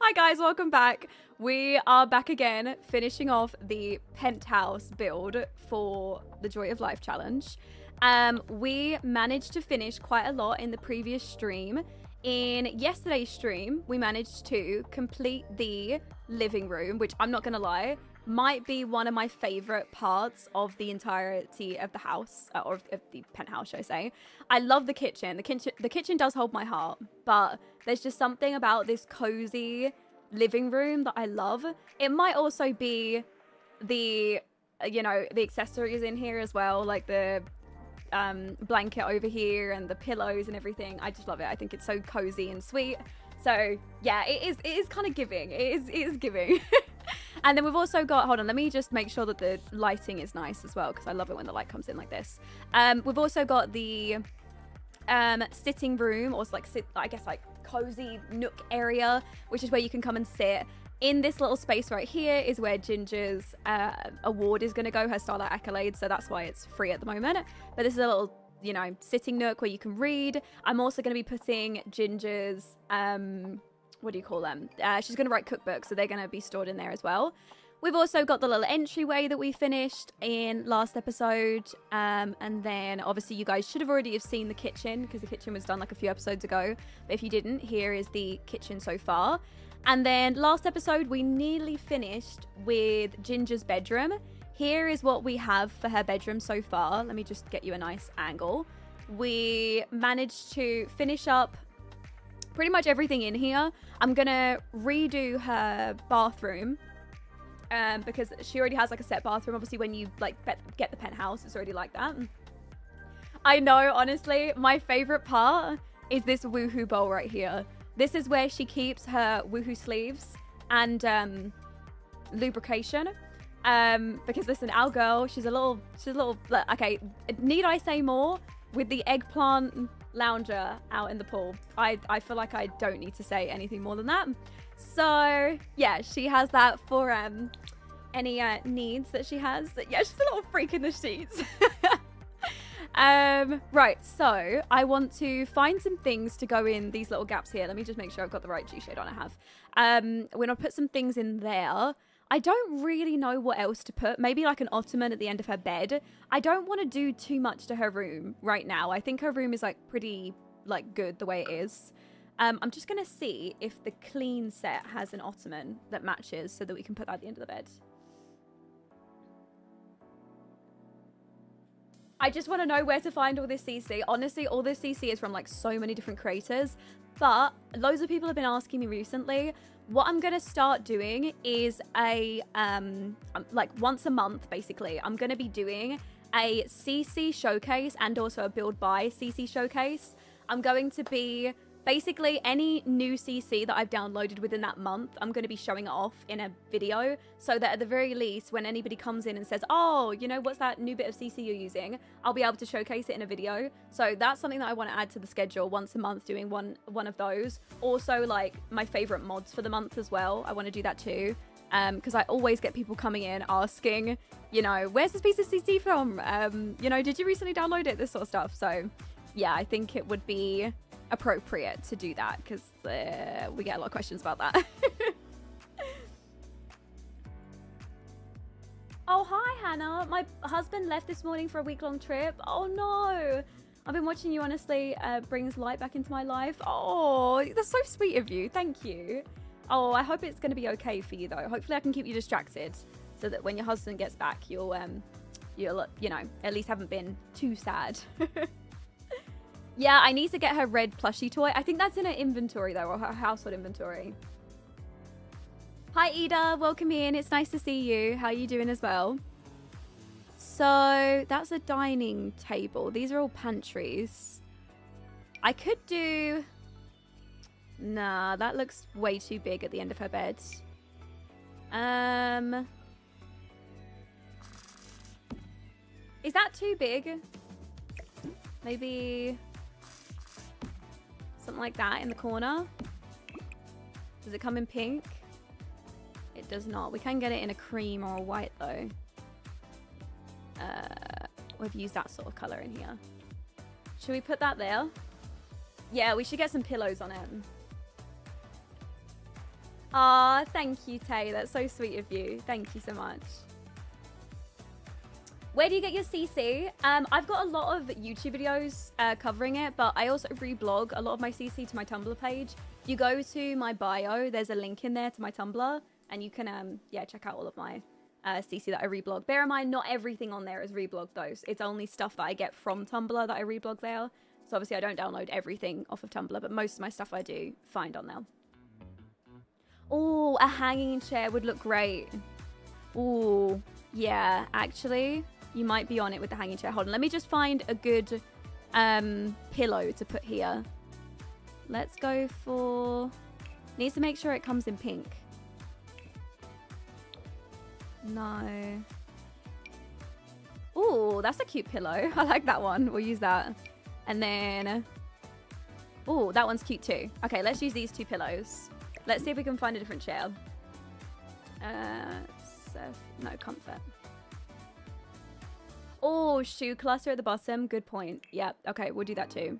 Hi guys, welcome back. We are back again, finishing off the Penthouse build for the Joy of Life challenge. We managed to finish quite a lot in the previous stream. In yesterday's stream, we managed to complete the living room, which I'm not gonna lie, might be one of my favorite parts of the entirety of the house, or of the penthouse, should I say. I love the kitchen. The kitchen does hold my heart, but there's just something about this cozy living room that I love. It might also be the, you know, the accessories in here as well, like the blanket over here and the pillows and everything. I just love it. I think it's so cozy and sweet. So yeah, it is kind of giving. It is giving. And then we've also got, hold on, let me just make sure that the lighting is nice as well, because I love it when the light comes in like this. We've also got the sitting room, or like I guess like cozy nook area, which is where you can come and sit. In this little space right here is where Ginger's award is going to go, her Starlight Accolade, so that's why it's free at the moment. But this is a little, you know, sitting nook where you can read. I'm also going to be putting Ginger's, what do you call them? She's going to write cookbooks, so they're going to be stored in there as well. We've also got the little entryway that we finished in last episode. And then obviously you guys should have already have seen the kitchen, because the kitchen was done like a few episodes ago. But if you didn't, here is the kitchen so far. And then last episode, we nearly finished with Ginger's bedroom. Here is what we have for her bedroom so far. Let me just get you a nice angle. We managed to finish up pretty much everything in here. I'm gonna redo her bathroom because she already has like a set bathroom. Obviously when you like get the penthouse, it's already like that. I know, honestly, my favorite part is this woohoo bowl right here. This is where she keeps her woohoo sleeves and lubrication. Because listen, our girl, she's a little, okay, need I say more? With the eggplant lounger out in the pool, I feel like I don't need to say anything more than that. So yeah, she has that for any needs that she has. Yeah, she's a little freak in the sheets. Right, so I want to find some things to go in these little gaps here. Let me just make sure I've got the right GSHADE on. I have. We're gonna put some things in there. I don't really know what else to put. Maybe like an ottoman at the end of her bed. I don't want to do too much to her room right now. I think her room is like pretty like good the way it is. I'm just gonna see if the clean set has an ottoman that matches so that we can put that at the end of the bed. I just want to know where to find all this CC. Honestly, all this CC is from like so many different creators, but loads of people have been asking me recently. What I'm going to start doing is a, like once a month, basically, I'm going to be doing a CC showcase and also a build by CC showcase. I'm going to be basically any new CC that I've downloaded within that month, I'm going to be showing it off in a video so that at the very least, when anybody comes in and says, oh, you know, what's that new bit of CC you're using? I'll be able to showcase it in a video. So that's something that I want to add to the schedule once a month, doing one of those. Also, like my favorite mods for the month as well. I want to do that too. Because I always get people coming in asking, you know, where's this piece of CC from? You know, did you recently download it? This sort of stuff. So yeah, I think it would be appropriate to do that because we get a lot of questions about that. Oh, hi, Hannah. My husband left this morning for a week-long trip. Oh, no. I've been watching you, honestly. Brings light back into my life. Oh, that's so sweet of you. Thank you. Oh, I hope it's going to be okay for you, though. Hopefully I can keep you distracted so that when your husband gets back, you'll you know, at least haven't been too sad. Yeah, I need to get her red plushie toy. I think that's in her inventory, though, or her household inventory. Hi, Ida. Welcome in. It's nice to see you. How are you doing as well? So, that's a dining table. These are all pantries. I could do... Nah, that looks way too big at the end of her bed. Is that too big? Maybe... something like that in the corner. Does it come in pink? It does not. We can get it in a cream or a white though. We've used that sort of color in here. Should we put that there? Yeah, we should get some pillows on it. Ah, thank you, Tay. That's so sweet of you. Thank you so much. Where do you get your CC? I've got a lot of YouTube videos covering it, but I also reblog a lot of my CC to my Tumblr page. If you go to my bio, there's a link in there to my Tumblr, and you can, yeah, check out all of my CC that I reblog. Bear in mind, not everything on there is reblogged, though. It's only stuff that I get from Tumblr that I reblog there. So obviously, I don't download everything off of Tumblr, but most of my stuff I do find on there. Oh, a hanging chair would look great. Oh, yeah, actually, you might be on it with the hanging chair. Hold on, let me just find a good pillow to put here. Let's go for... Needs to make sure it comes in pink. No. Oh, that's a cute pillow. I like that one. We'll use that. And then... Oh, that one's cute too. Okay, let's use these two pillows. Let's see if we can find a different chair. No, comfort. Oh, shoe cluster at the bottom. Good point. Yeah, okay, we'll do that too.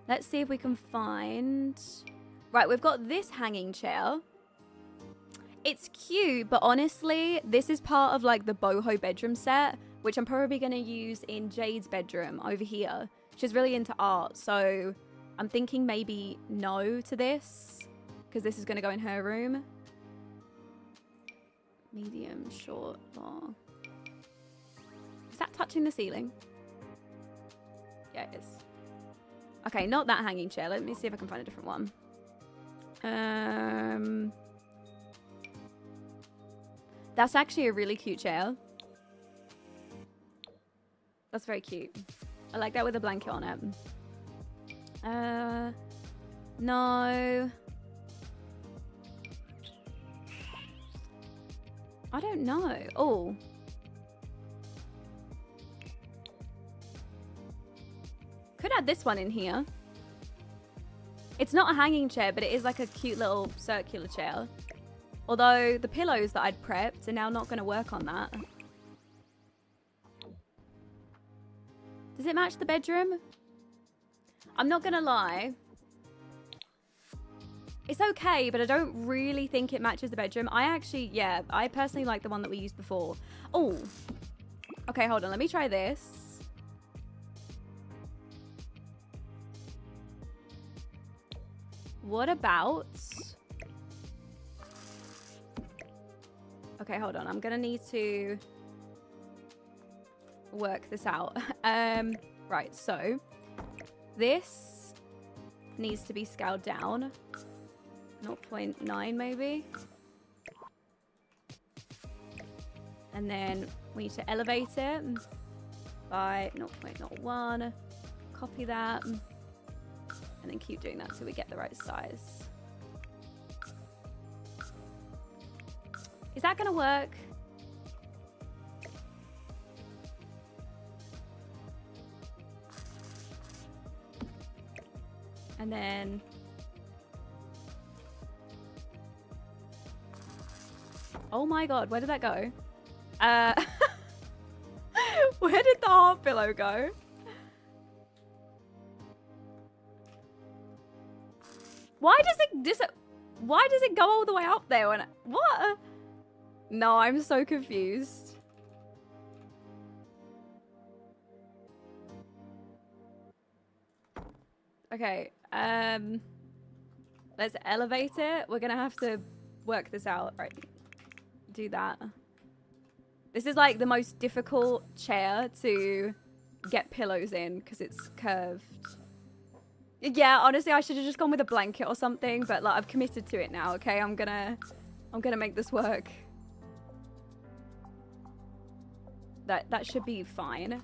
Let's see if we can find... Right, we've got this hanging chair. It's cute, but honestly, this is part of like the boho bedroom set, which I'm probably going to use in Jade's bedroom over here. She's really into art, so I'm thinking maybe no to this, because this is going to go in her room. Medium, short, long. Is that touching the ceiling? Yeah, it is. Okay, not that hanging chair. Let me see if I can find a different one. That's actually a really cute chair. That's very cute. I like that with a blanket on it. No. I don't know. Oh. Could add this one in here. It's not a hanging chair, but it is like a cute little circular chair. Although the pillows that I'd prepped are now not going to work on that. Does it match the bedroom? I'm not going to lie. It's okay, but I don't really think it matches the bedroom. I actually, yeah, I personally like the one that we used before. Oh, okay, hold on. Let me try this. What about... Okay, hold on. I'm going to need to work this out. Right, so this needs to be scaled down. 0.9 maybe. And then we need to elevate it by 0.01. Copy that. And then keep doing that so we get the right size. Is that going to work? And then... Oh my god, where did that go? Where did the heart pillow go? Why does it go all the way up there when what? No, I'm so confused. Okay, let's elevate it. We're gonna have to work this out. Right, do that. This is like the most difficult chair to get pillows in because it's curved. Yeah, honestly, I should have just gone with a blanket or something, but like I've committed to it now. Okay, I'm gonna make this work. That should be fine.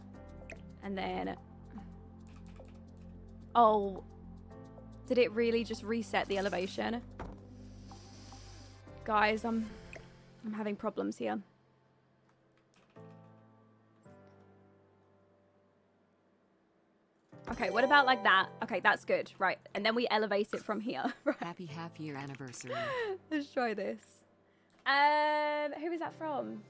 And then, oh, did it really just reset the elevation? Guys, I'm having problems here. Okay, what about like that? Okay, that's good. Right, and then we elevate it from here. Right. Happy half-year anniversary. Let's try this. Who is that from?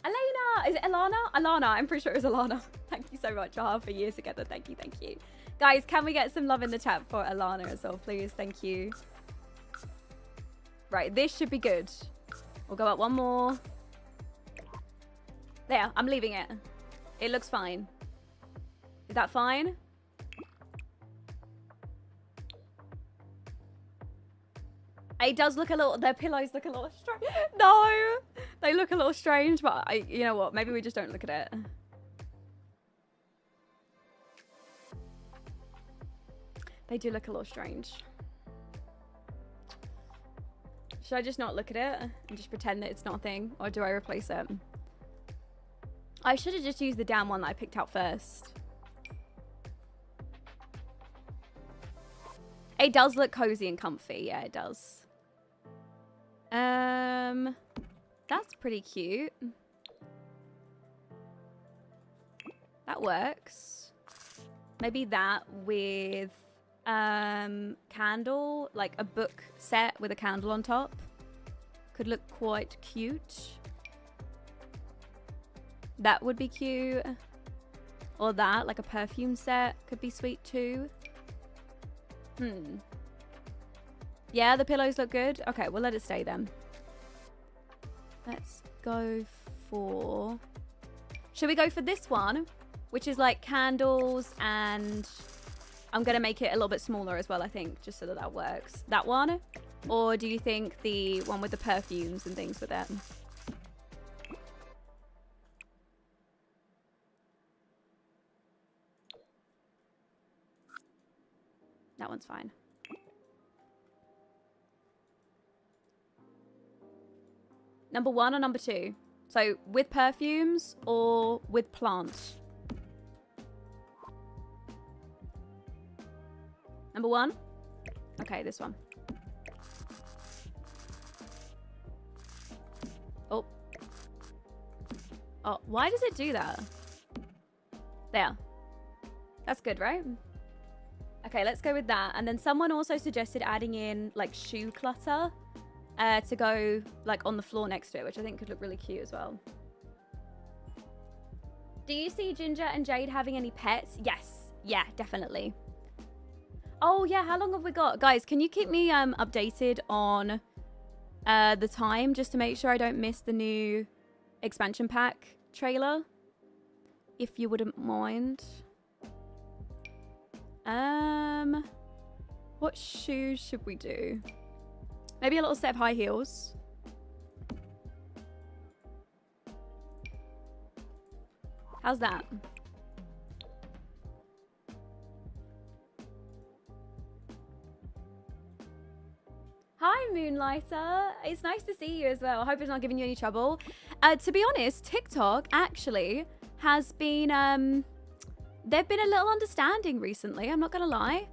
Elena! Is it Alana? Alana, I'm pretty sure it was Alana. Thank you so much. For years together. Thank you, thank you. Guys, can we get some love in the chat for Alana as well, please? Thank you. Right, this should be good. We'll go up one more. There, I'm leaving it. It looks fine. Is that fine? It does look a little, their pillows look a little strange. No, they look a little strange, but you know what? Maybe we just don't look at it. They do look a little strange. Should I just not look at it and just pretend that it's not a thing? Or do I replace it? I should have just used the damn one that I picked out first. It does look cozy and comfy. Yeah, it does. That's pretty cute. That works. Maybe that with candle, like a book set with a candle on top. Could look quite cute. That would be cute. Or that, like a perfume set, could be sweet too. Yeah, the pillows look good. Okay, we'll let it stay then. Let's go for... Should we go for this one? Which is like candles, and I'm going to make it a little bit smaller as well, I think, just so that that works. That one? Or do you think the one with the perfumes and things with it? That one's fine. Number 1 or number 2? So with perfumes or with plants? Number 1? Okay, this one. Oh. Oh, why does it do that? There. That's good, right? Okay, let's go with that. And then someone also suggested adding in like shoe clutter to go like on the floor next to it, which I think could look really cute as well. Do you see Ginger and Jade having any pets? Yes. Yeah, definitely. Oh yeah, how long have we got? Guys, can you keep me updated on the time just to make sure I don't miss the new expansion pack trailer? If you wouldn't mind. What shoes should we do? Maybe a little set of high heels. How's that? Hi, Moonlighter. It's nice to see you as well. I hope it's not giving you any trouble. To be honest, TikTok actually has been... they've been a little understanding recently, I'm not gonna lie.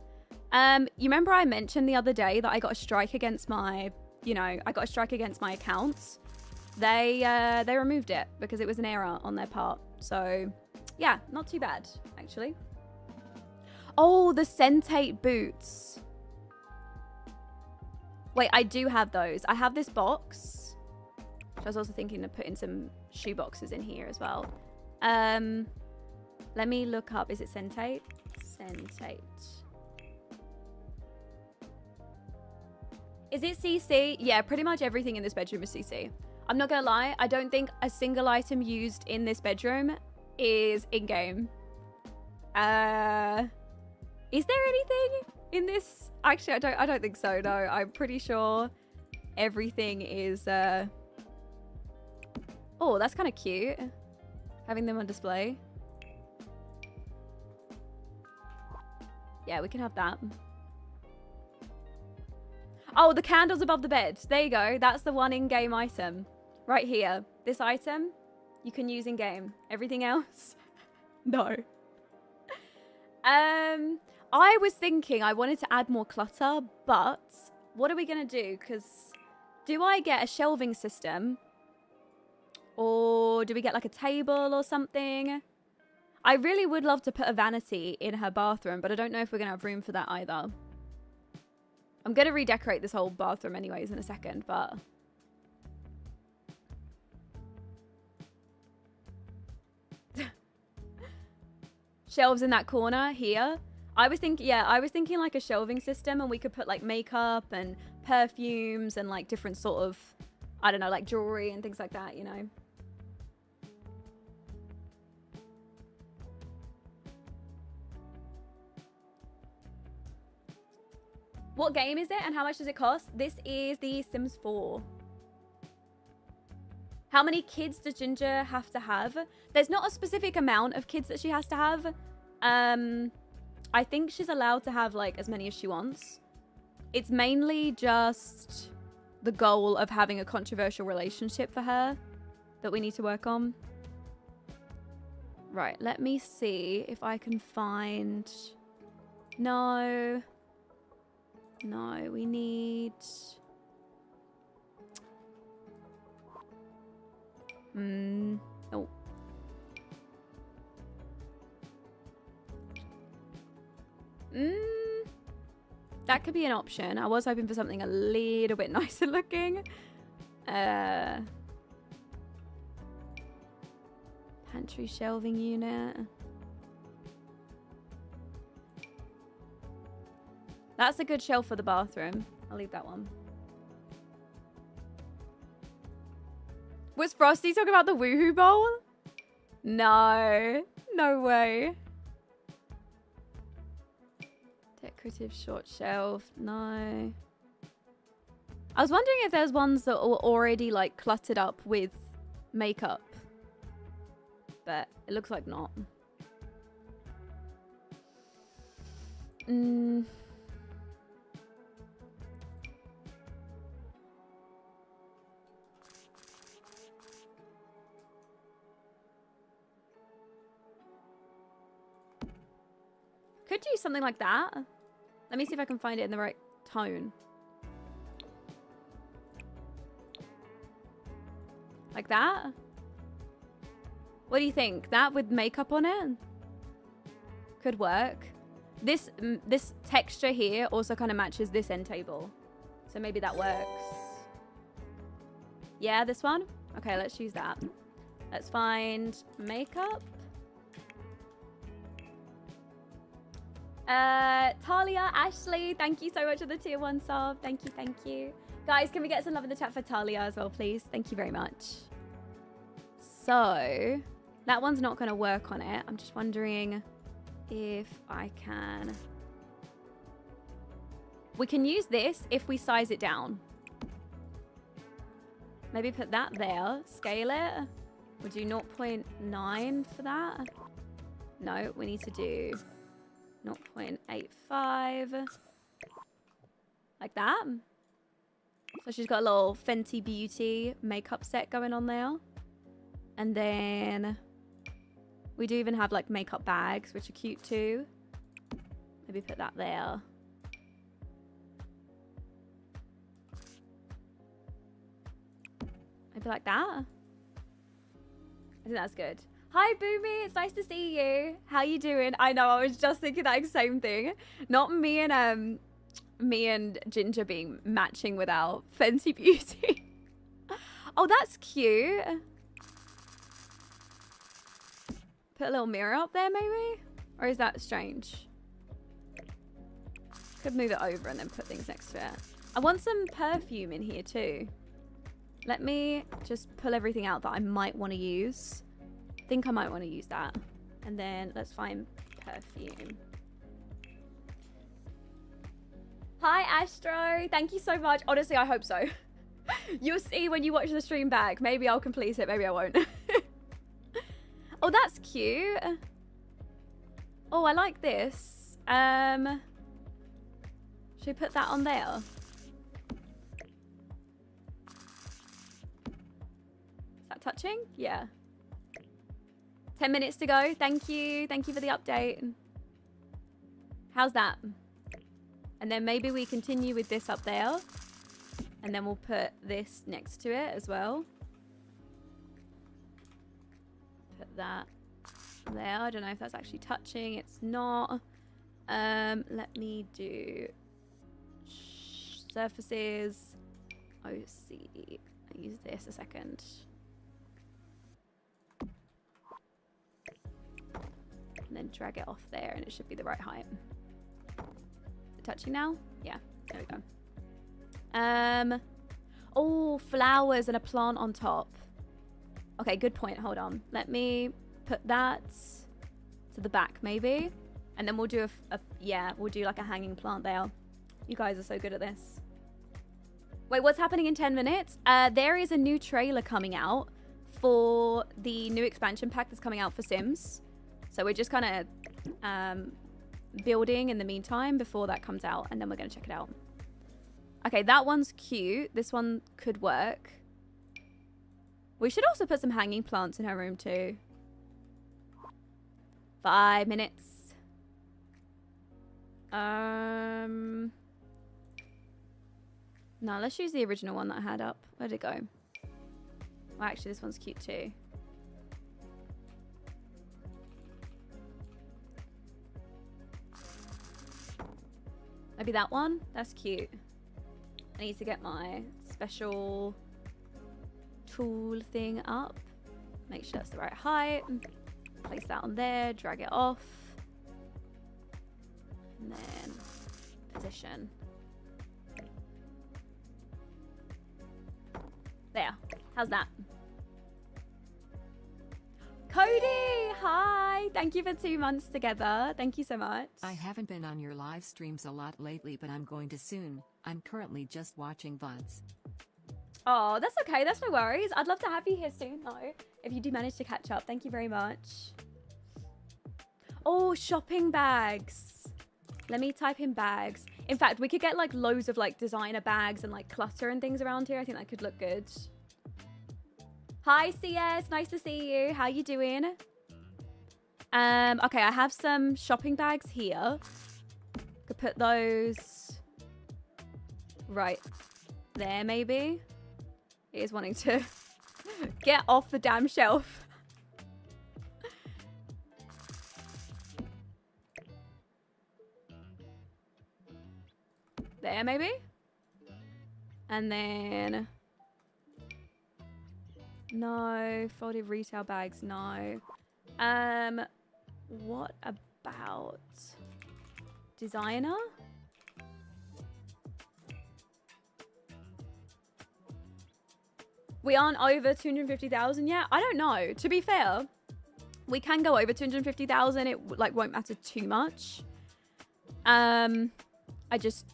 You remember I mentioned the other day that I got a strike against my, I got a strike against my accounts. They removed it because it was an error on their part. So, yeah, not too bad, actually. Oh, the Sentate boots. Wait, I do have those. I have this box. I was also thinking of putting some shoe boxes in here as well. Let me look up. Is it Sentate? Sentate. Is it CC? Yeah, pretty much everything in this bedroom is CC. I'm not gonna lie. I don't think a single item used in this bedroom is in-game. Is there anything in this? Actually, I don't think so. No, I'm pretty sure everything is... Oh, that's kind of cute. Having them on display. Yeah, we can have that. Oh, the candles above the bed. There you go. That's the one in-game item. Right here. This item, you can use in-game. Everything else, no. I was thinking I wanted to add more clutter, but what are we going to do? Because do I get a shelving system? Or do we get like a table or something? I really would love to put a vanity in her bathroom, but I don't know if we're going to have room for that either. I'm going to redecorate this whole bathroom anyways in a second, but... Shelves in that corner here. I was thinking like a shelving system, and we could put like makeup and perfumes and like different sort of, I don't know, like jewelry and things like that, you know. What game is it and how much does it cost? This is the Sims 4. How many kids does Ginger have to have? There's not a specific amount of kids that she has to have. I think she's allowed to have like as many as she wants. It's mainly just the goal of having a controversial relationship for her that we need to work on. Right, let me see if I can find... No, we need... Oh. That could be an option. I was hoping for something a little bit nicer looking. Pantry shelving unit. That's a good shelf for the bathroom. I'll leave that one. Was Frosty talking about the Woohoo Bowl? No. No way. Decorative short shelf. No. I was wondering if there's ones that were already like cluttered up with makeup. But it looks like not. Could do something like that. Let me see if I can find it in the right tone. Like that? What do you think? That with makeup on it? Could work. This texture here also kind of matches this end table. So maybe that works. Yeah, this one? Okay, let's use that. Let's find makeup. Talia, Ashley, thank you so much for the tier 1 sub. Thank you, thank you. Guys, can we get some love in the chat for Talia as well, please? Thank you very much. So, that one's not going to work on it. I'm just wondering if I can... We can use this if we size it down. Maybe put that there. Scale it. We'll do 0.9 for that. No, we need to do 0.85. Like that. So she's got a little Fenty Beauty makeup set going on there. And then we do even have like makeup bags, which are cute too. Maybe put that there. Maybe like that. I think that's good. Hi, Boomy. It's nice to see you. How you doing? I know. I was just thinking that same thing. Not me and Ginger being matching with our Fenty Beauty. Oh, that's cute. Put a little mirror up there, maybe? Or is that strange? Could move it over and then put things next to it. I want some perfume in here too. Let me just pull everything out that I might want to use. I think I might want to use that. And then let's find perfume. Hi, Astro. Thank you so much. Honestly, I hope so. You'll see when you watch the stream back. Maybe I'll complete it. Maybe I won't. Oh, that's cute. Oh, I like this. Should we put that on there? Is that touching? Yeah. 10 minutes to go. Thank you. Thank you for the update. How's that? And then maybe we continue with this up there. And then we'll put this next to it as well. Put that there. I don't know if that's actually touching. It's not. Let me do surfaces. OC. I'll use this a second. And then drag it off there and it should be the right height. Is it touching now? Yeah, there we go. Oh, flowers and a plant on top. Okay, good point. Hold on. Let me put that to the back, maybe. And then we'll do yeah, we'll do like a hanging plant there. You guys are so good at this. Wait, what's happening in 10 minutes? There is a new trailer coming out for the new expansion pack that's coming out for Sims. So we're just kind of building in the meantime before that comes out, and then we're going to check it out. Okay, that one's cute. This one could work. We should also put some hanging plants in her room too. 5 minutes. No, let's use the original one that I had up. Where'd it go? Well, actually, this one's cute too. Maybe that one? That's cute. I need to get my special tool thing up. Make sure that's the right height. Place that on there, drag it off. And then position. There. How's that? Cody, hi. Thank you for 2 months together. Thank you so much. I haven't been on your live streams a lot lately, but I'm going to soon. I'm currently just watching VODs. Oh, that's okay. That's no worries. I'd love to have you here soon, though, if you do manage to catch up. Thank you very much. Oh, shopping bags. Let me type in bags. In fact, we could get like loads of like designer bags and like clutter and things around here. I think that could look good. Hi, CS. Nice to see you. How you doing? Okay, I have some shopping bags here. Could put those right there, maybe. He is wanting to get off the damn shelf. There, maybe. And then... no. Folded retail bags, no. What about... designer? We aren't over 250,000 yet? I don't know. To be fair, we can go over 250,000. It like won't matter too much. I just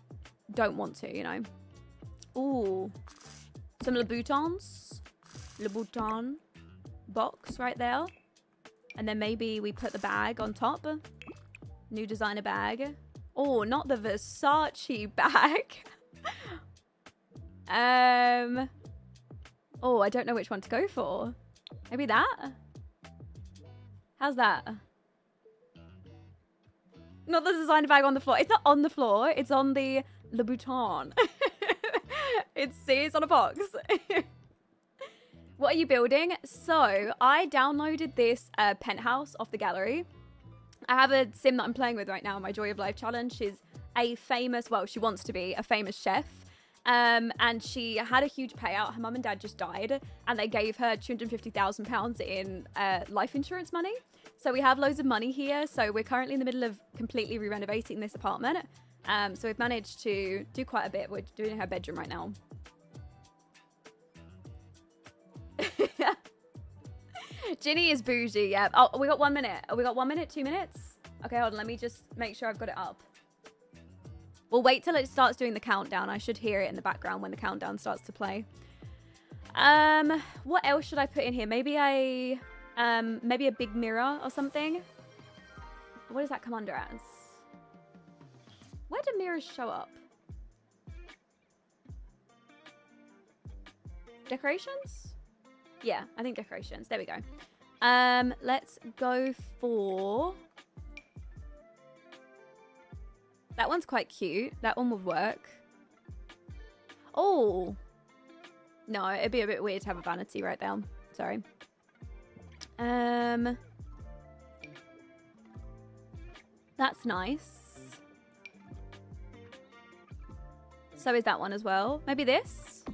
don't want to, you know. Ooh. Some Louboutins. Louboutin box right there. And then maybe we put the bag on top. New designer bag. Oh, not the Versace bag. Oh, I don't know which one to go for. Maybe that? How's that? Not the designer bag on the floor. It's not on the floor. It's on the Louboutin. It's on a box. What are you building? So, I downloaded this Penthouse off the gallery. I have a sim that I'm playing with right now, my Joy of Life challenge. She's a famous, well, she wants to be a famous chef. And she had a huge payout. Her mum and dad just died, and they gave her £250,000 in life insurance money. So we have loads of money here. So we're currently in the middle of completely re-renovating this apartment. So we've managed to do quite a bit. We're doing her bedroom right now. Ginny is bougie, yeah. Oh, we got 1 minute. We got 1 minute, 2 minutes? Okay, hold on. Let me just make sure I've got it up. We'll wait till it starts doing the countdown. I should hear it in the background when the countdown starts to play. What else should I put in here? Maybe a big mirror or something. What does that come under as? Where do mirrors show up? Decorations? Yeah, I think decorations. There we go. Let's go for... that one's quite cute. That one would work. Oh. No, it'd be a bit weird to have a vanity right there. Sorry. That's nice. So is that one as well. Maybe this?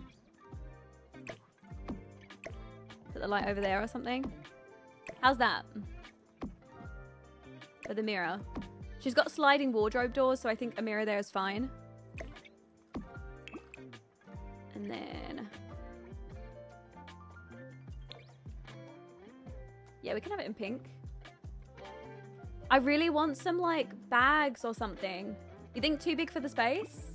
Put the light over there or something. How's that? For the mirror. She's got sliding wardrobe doors, so I think a mirror there is fine. Yeah, we can have it in pink. I really want some like bags or something. You think too big for the space?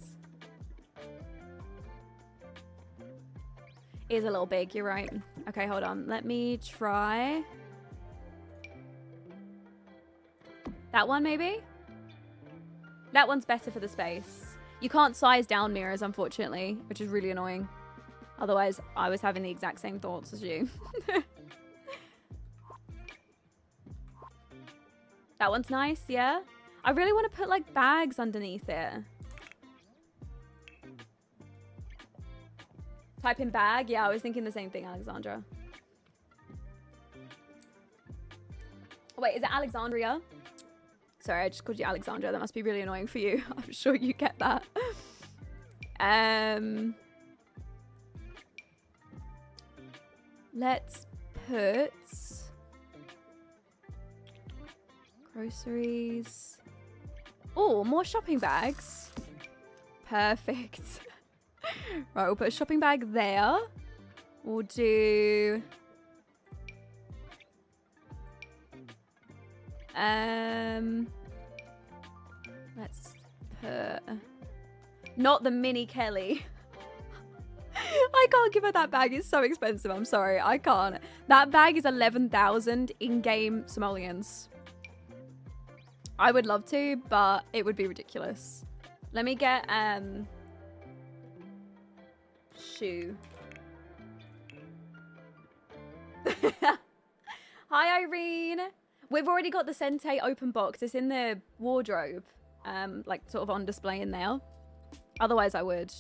It is a little big, you're right. Okay, hold on. Let me try. That one maybe? That one's better for the space. You can't size down mirrors, unfortunately, which is really annoying. Otherwise, I was having the exact same thoughts as you. That one's nice, yeah? I really want to put like bags underneath it. Type in bag. Yeah, I was thinking the same thing, Alexandra. Wait, is it Alexandria? Sorry, I just called you Alexandra. That must be really annoying for you. I'm sure you get that. Let's put groceries. Oh, more shopping bags. Perfect. Right, we'll put a shopping bag there. We'll do... let's put... Not the mini Kelly. I can't give her that bag. It's so expensive. I'm sorry. I can't. That bag is 11,000 in-game simoleons. I would love to, but it wode be ridiculous. Let me get shoe. Hi, Irene. We've already got the Sente open box. It's in the wardrobe, like sort of on display in there. Otherwise, I would.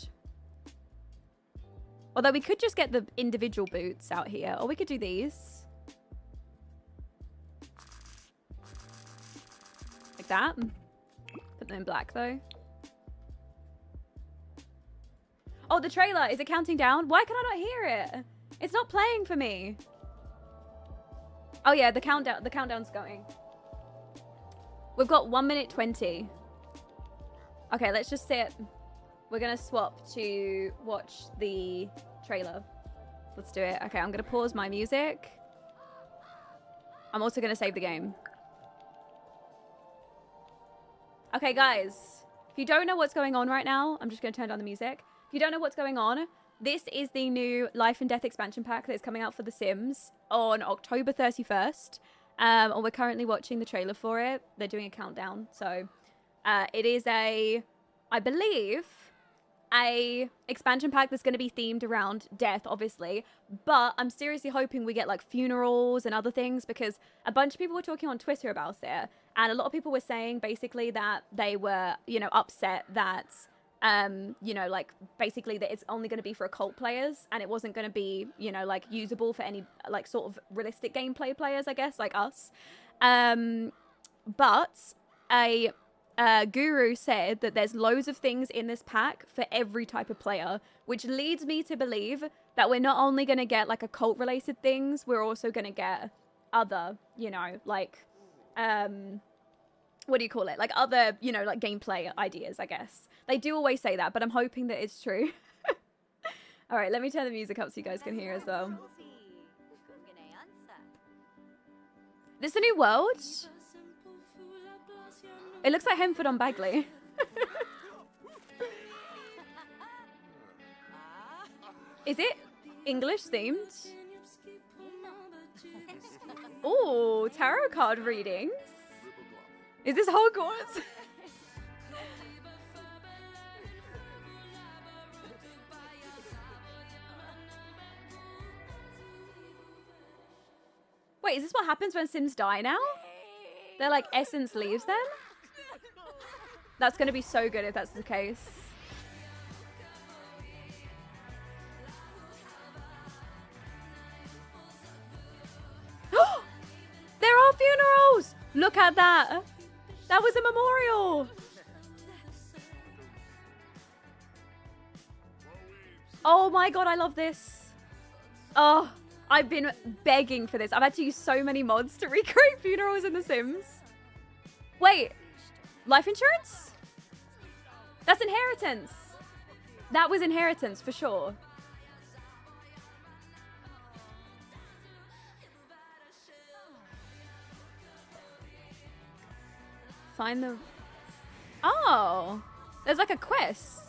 Although we could just get the individual boots out here, or we could do these. Like that. Put them in black, though. Oh, the trailer. Is it counting down? Why can I not hear it? It's not playing for me. Oh, yeah, the countdown's going. We've got 1 minute 20. Okay, let's just sit. We're going to swap to watch the trailer. Let's do it. Okay, I'm going to pause my music. I'm also going to save the game. Okay, guys. If you don't know what's going on right now, I'm just going to turn down the music. If you don't know what's going on, this is the new Life and Death expansion pack that's coming out for The Sims on October 31st. And we're currently watching the trailer for it. They're doing a countdown. So it is I believe, a expansion pack that's going to be themed around death, obviously. But I'm seriously hoping we get like funerals and other things, because a bunch of people were talking on Twitter about it. And a lot of people were saying basically that they were, you know, upset that... you know, like basically that it's only going to be for occult players, and it wasn't going to be, you know, like usable for any like sort of realistic gameplay players, I guess, like us. But a guru said that there's loads of things in this pack for every type of player, which leads me to believe that we're not only going to get like occult related things, we're also going to get other, you know, like what do you call it? Like other, you know, like gameplay ideas, I guess. They do always say that, but I'm hoping that it's true. All right, let me turn the music up so you guys can hear as well. This a new world? It looks like Hemford on Bagley. Is it English themed? Oh, tarot card readings. Is this Hogwarts? Wait, is this what happens when Sims die now? Their like essence leaves them? That's gonna be so good if that's the case. There are funerals! Look at that! That was a memorial! Oh my god, I love this. Oh, I've been begging for this. I've had to use so many mods to recreate funerals in The Sims. Wait, life insurance? That's inheritance. That was inheritance for sure. Find the... Oh! There's like a quest.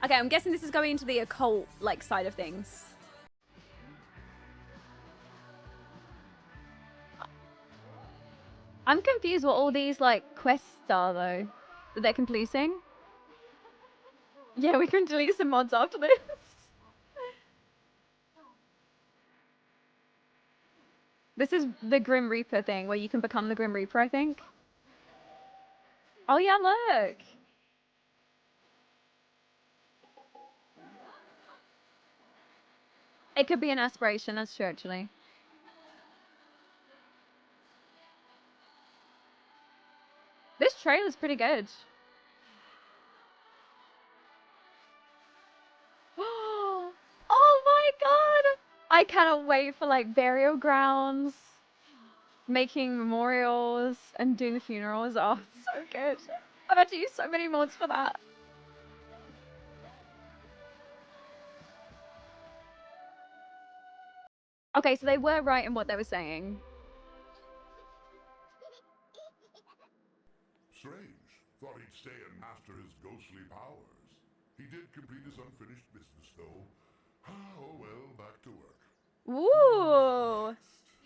Okay, I'm guessing this is going into the occult, like, side of things. I'm confused what all these, like, quests are, though. That they're completing. Yeah, we can delete some mods after this. This is the Grim Reaper thing, where you can become the Grim Reaper, I think. Oh yeah, look! It could be an aspiration, that's true, actually. This trailer's pretty good. Oh my god! I cannot wait for, like, burial grounds, making memorials, and doing the funerals. Oh, so good. I've had to use so many mods for that. Okay, so they were right in what they were saying. Strange. Thought he'd stay and master his ghostly powers. He did complete his unfinished business, though. Oh well, back to work. Ooh!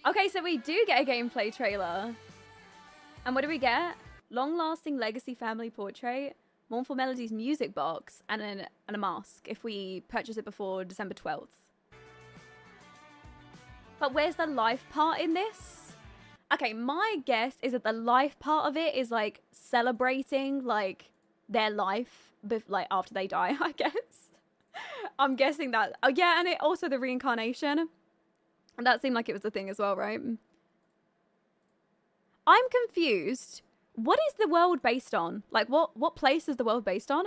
Okay, so we do get a gameplay trailer. And what do we get? Long-lasting legacy family portrait, Mournful Melodies music box, and a mask if we purchase it before December 12th. But where's the life part in this? Okay, my guess is that the life part of it is like celebrating like their life like after they die, I guess. I'm guessing that. Oh yeah, and it also the reincarnation. And that seemed like it was the thing as well, right? I'm confused. What is the world based on? Like what place is the world based on?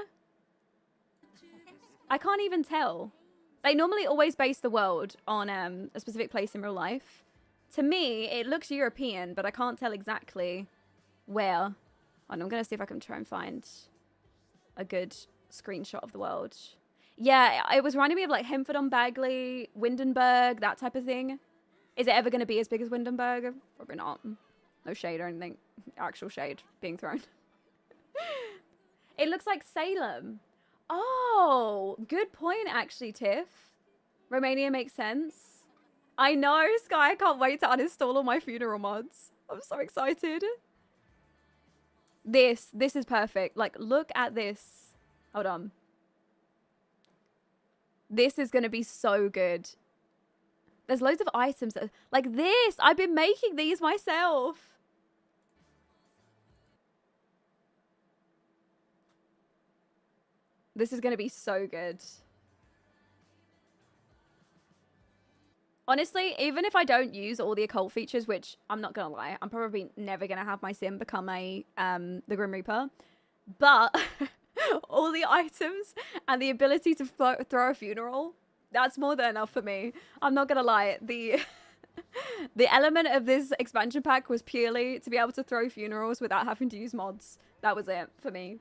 I can't even tell. They normally always base the world on a specific place in real life. To me, it looks European, but I can't tell exactly where. And I'm going to see if I can try and find a good screenshot of the world. Yeah, it was reminding me of like Hemford-on-Bagley, Windenburg, that type of thing. Is it ever going to be as big as Windenburg? Probably not. No shade or anything. Actual shade being thrown. It looks like Salem. Oh, good point, actually, Tiff. Romania makes sense. I know, Sky. I can't wait to uninstall all my funeral mods. I'm so excited. This is perfect. Like, look at this. Hold on. This is going to be so good. There's loads of items that, like this. I've been making these myself. This is going to be so good. Honestly, even if I don't use all the occult features, which I'm not going to lie, I'm probably never going to have my sim become a the Grim Reaper. But all the items and the ability to throw a funeral, that's more than enough for me. I'm not going to lie. The element of this expansion pack was purely to be able to throw funerals without having to use mods. That was it for me.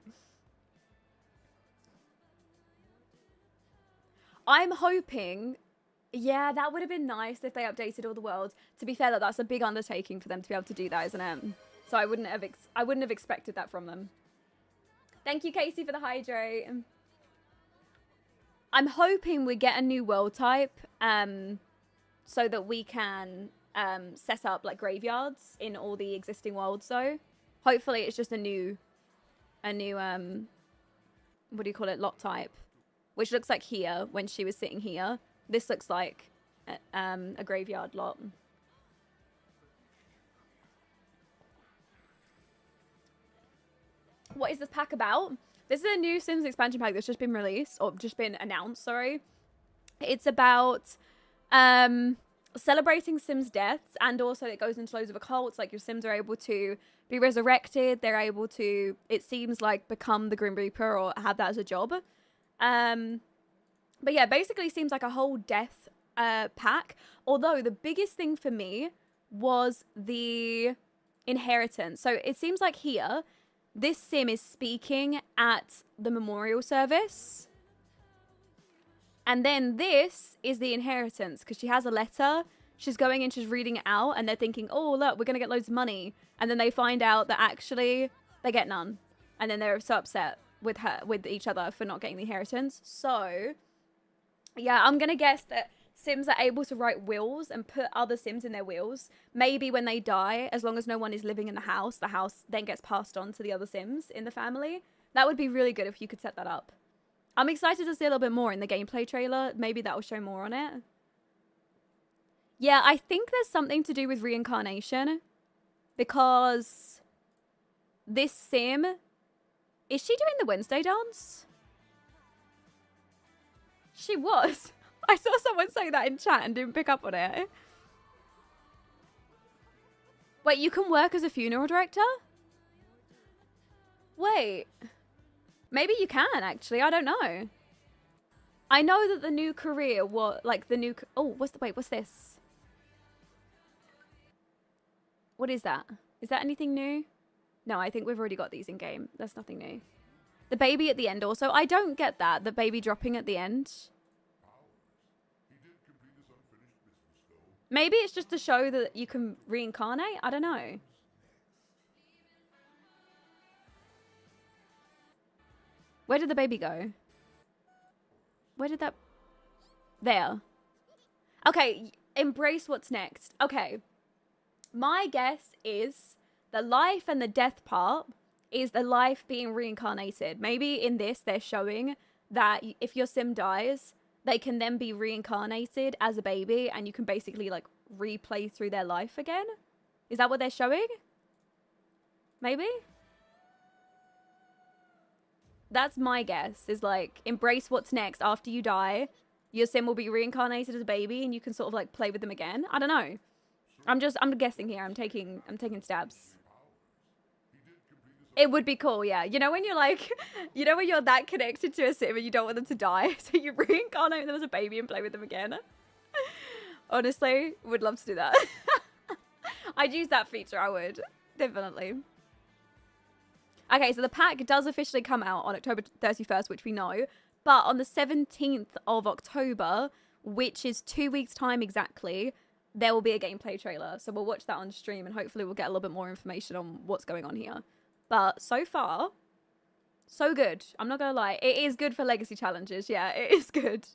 I'm hoping, yeah, that would have been nice if they updated all the worlds. To be fair, that's a big undertaking for them to be able to do that, isn't it? So I wouldn't have expected that from them. Thank you, Casey, for the hydrate. I'm hoping we get a new world type, so that we can set up like graveyards in all the existing worlds. Though, hopefully, it's just a new, what do you call it, lot type. Which looks like here, when she was sitting here. This looks like a graveyard lot. What is this pack about? This is a new Sims expansion pack that's just been released, or just been announced, sorry. It's about celebrating Sims' deaths, and also it goes into loads of occults, like your Sims are able to be resurrected, they're able to, it seems like, become the Grim Reaper or have that as a job. But yeah, basically seems like a whole death pack. Although the biggest thing for me was the inheritance. So it seems like here, this sim is speaking at the memorial service. And then this is the inheritance, because she has a letter. She's going in, she's reading it out, and they're thinking, oh, look, we're going to get loads of money. And then they find out that actually they get none. And then they're so upset with each other for not getting the inheritance. So, yeah, I'm going to guess that Sims are able to write wills and put other Sims in their wills. Maybe when they die, as long as no one is living in the house then gets passed on to the other Sims in the family. That would be really good if you could set that up. I'm excited to see a little bit more in the gameplay trailer. Maybe that will show more on it. Yeah, I think there's something to do with reincarnation. Because this Sim... Is she doing the Wednesday dance? She was. I saw someone say that in chat and didn't pick up on it. Wait, you can work as a funeral director? Wait. Maybe you can, actually. I don't know. I know that the new career, what's this? What is that? Is that anything new? No, I think we've already got these in game. That's nothing new. The baby at the end also. I don't get that. The baby dropping at the end. Maybe it's just to show that you can reincarnate. I don't know. Where did the baby go? Where did that... There. Okay, embrace what's next. Okay. My guess is the life and the death part is the life being reincarnated. Maybe in this they're showing that if your Sim dies, they can then be reincarnated as a baby and you can basically like replay through their life again. Is that what they're showing? Maybe? That's my guess, is like embrace what's next after you die. Your Sim will be reincarnated as a baby and you can sort of like play with them again. I don't know. I'm guessing here. I'm taking stabs. It would be cool, yeah. You know when you're like, you know when you're that connected to a Sim and you don't want them to die, so you reincarnate them as a baby and play with them again. Honestly, would love to do that. I'd use that feature, I would. Definitely. Okay, so the pack does officially come out on October 31st, which we know. But on the 17th of October, which is 2 weeks' time exactly, there will be a gameplay trailer. So we'll watch that on stream and hopefully we'll get a little bit more information on what's going on here. But so far, so good. I'm not going to lie. It is good for legacy challenges. Yeah, it is good.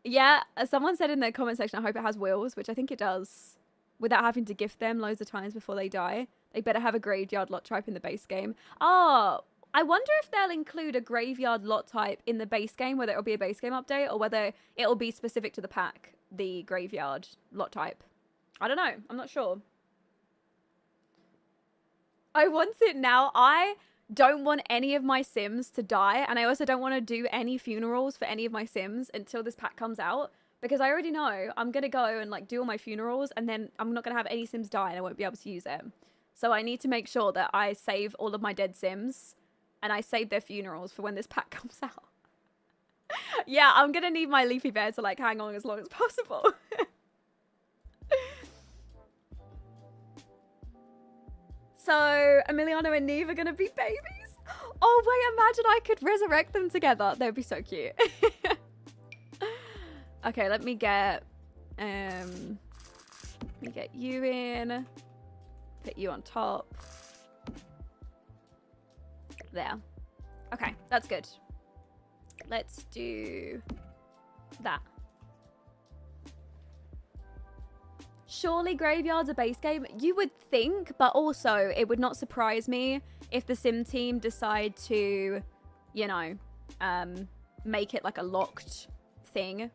Yeah, as someone said in the comment section, I hope it has wills, which I think it does. Without having to gift them loads of times before they die. They better have a graveyard lot type in the base game. Oh, I wonder if they'll include a graveyard lot type in the base game, whether it'll be a base game update or whether it'll be specific to the pack, the graveyard lot type. I don't know. I'm not sure. I want it now. I don't want any of my Sims to die, and I also don't want to do any funerals for any of my Sims until this pack comes out, because I already know I'm going to go and like do all my funerals and then I'm not going to have any Sims die and I won't be able to use it. So I need to make sure that I save all of my dead Sims and I save their funerals for when this pack comes out. Yeah, I'm going to need my Leafy Bear to like hang on as long as possible. So Emiliano and Neve are going to be babies. Oh, wait, imagine I could resurrect them together. That would be so cute. Okay, let me get you in. Put you on top. There. Okay, that's good. Let's do that. Surely Graveyard's a base game? You would think, but also it would not surprise me if the Sim team decide to, you know, make it like a locked thing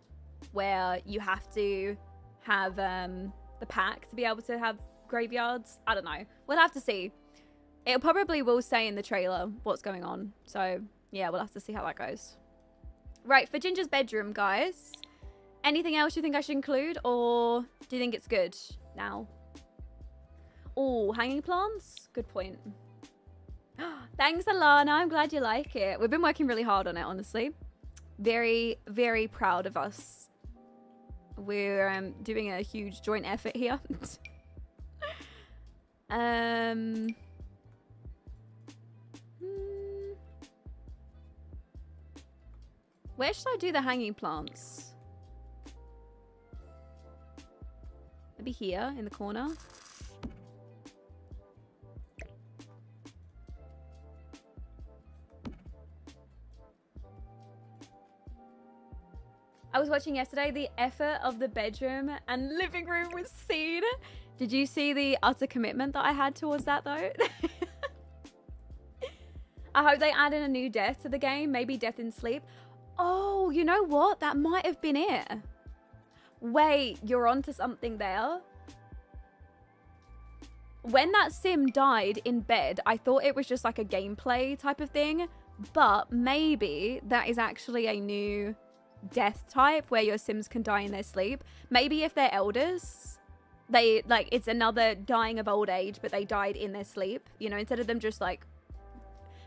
where you have to have the pack to be able to have graveyards. I don't know. We'll have to see. It probably will say in the trailer what's going on. So, yeah, we'll have to see how that goes. Right, for Ginger's bedroom, guys. Anything else you think I should include, or do you think it's good now? Oh, hanging plants? Good point. Thanks, Alana. I'm glad you like it. We've been working really hard on it, honestly. Very, very proud of us. We're doing a huge joint effort here. Where should I do the hanging plants? Maybe here in the corner. watching yesterday, the effort of the bedroom and living room was seen. Did you see the utter commitment that I had towards that though? I hope they add in a new death to the game. Maybe death in sleep. Oh, you know what? That might have been it. Wait, you're onto something there. When that sim died in bed, I thought it was just like a gameplay type of thing. But maybe that is actually a new death type where your sims can die in their sleep. Maybe if they're elders, they like it's another dying of old age, but they died in their sleep. You know, instead of them just like...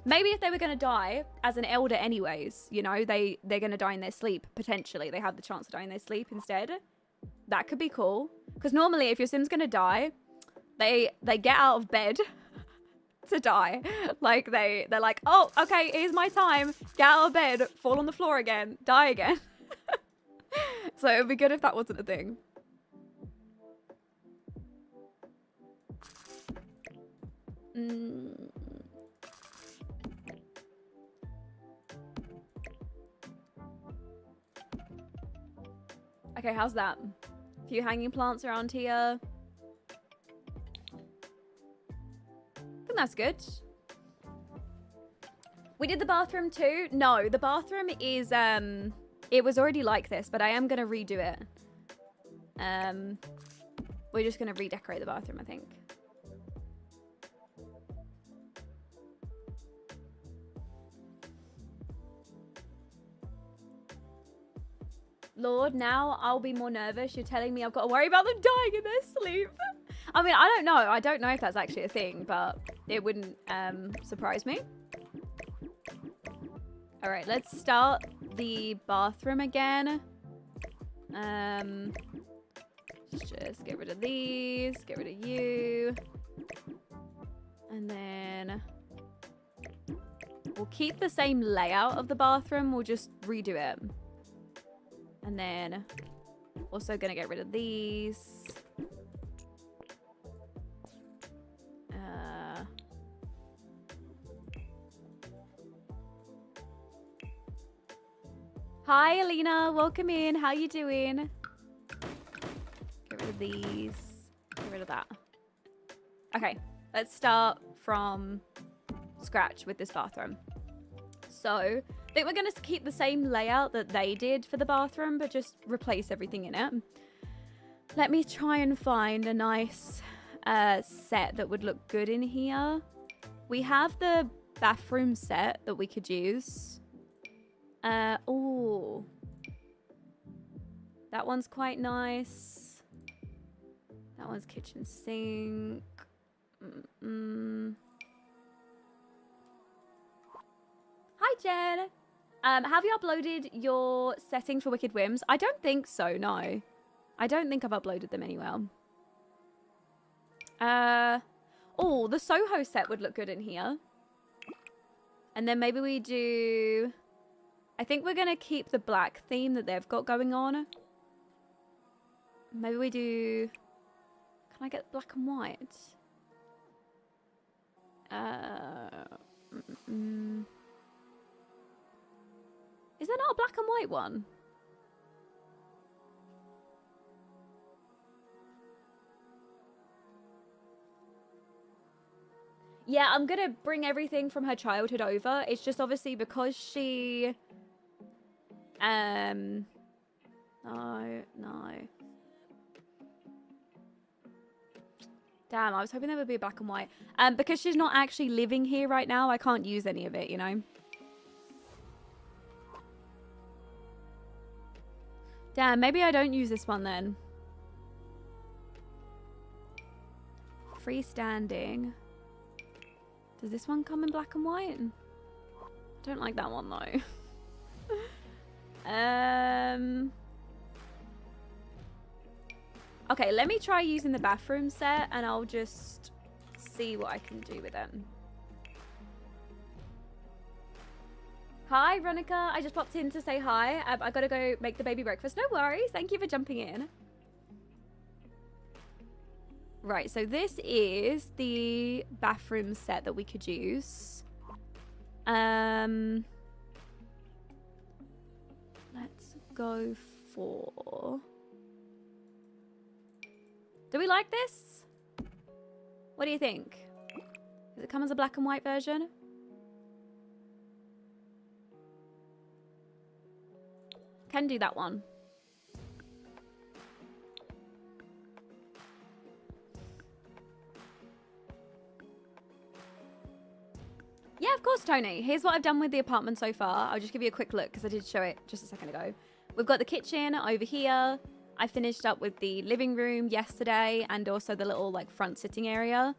Maybe if they were going to die as an elder anyways, you know, they're going to die in their sleep, potentially. They have the chance to die in their sleep instead. That could be cool. Because normally if your sim's going to die, they get out of bed to die. Like, they're like, oh, okay, here's my time. Get out of bed, fall on the floor again, die again. So it would be good if that wasn't a thing. Okay, how's that? A few hanging plants around here. I think that's good. We did the bathroom too. No, the bathroom is, it was already like this, but I am going to redo it. We're just going to redecorate the bathroom, I think. Lord, now I'll be more nervous. You're telling me I've got to worry about them dying in their sleep. I mean, I don't know. I don't know if that's actually a thing, but it wouldn't surprise me. All right, let's start the bathroom again. Just get rid of these, get rid of you. And then we'll keep the same layout of the bathroom. We'll just redo it. And then also gonna get rid of these. Hi, Alina. Welcome in. How you doing? Get rid of these. Get rid of that. Okay, let's start from scratch with this bathroom. So, I think we're going to keep the same layout that they did for the bathroom, but just replace everything in it. Let me try and find a nice set that would look good in here. We have the bathroom set that we could use. Oh, that one's quite nice. That one's kitchen sink. Hi, Jen. Have you uploaded your settings for Wicked Whims? I don't think so, no. I don't think I've uploaded them anywhere. Oh, the Soho set would look good in here. And then maybe we do... I think we're going to keep the black theme that they've got going on. Maybe we do... Can I get black and white? Is there not a black and white one? Yeah, I'm going to bring everything from her childhood over. It's just obviously because she... No. Damn, I was hoping there would be a black and white. Because she's not actually living here right now, I can't use any of it, you know? Damn, maybe I don't use this one then. Freestanding. Does this one come in black and white? I don't like that one though. Okay, let me try using the bathroom set and I'll just see what I can do with them. Hi, Ronica. I just popped in to say hi. I gotta go make the baby breakfast. No worries. Thank you for jumping in. Right, so this is the bathroom set that we could use. Let's go 4. Do we like this? What do you think? Does it come as a black and white version? Can do that one. Yeah, of course, Tony. Here's what I've done with the apartment so far. I'll just give you a quick look because I did show it just a second ago. We've got the kitchen over here. I finished up with the living room yesterday and also the little like front sitting area.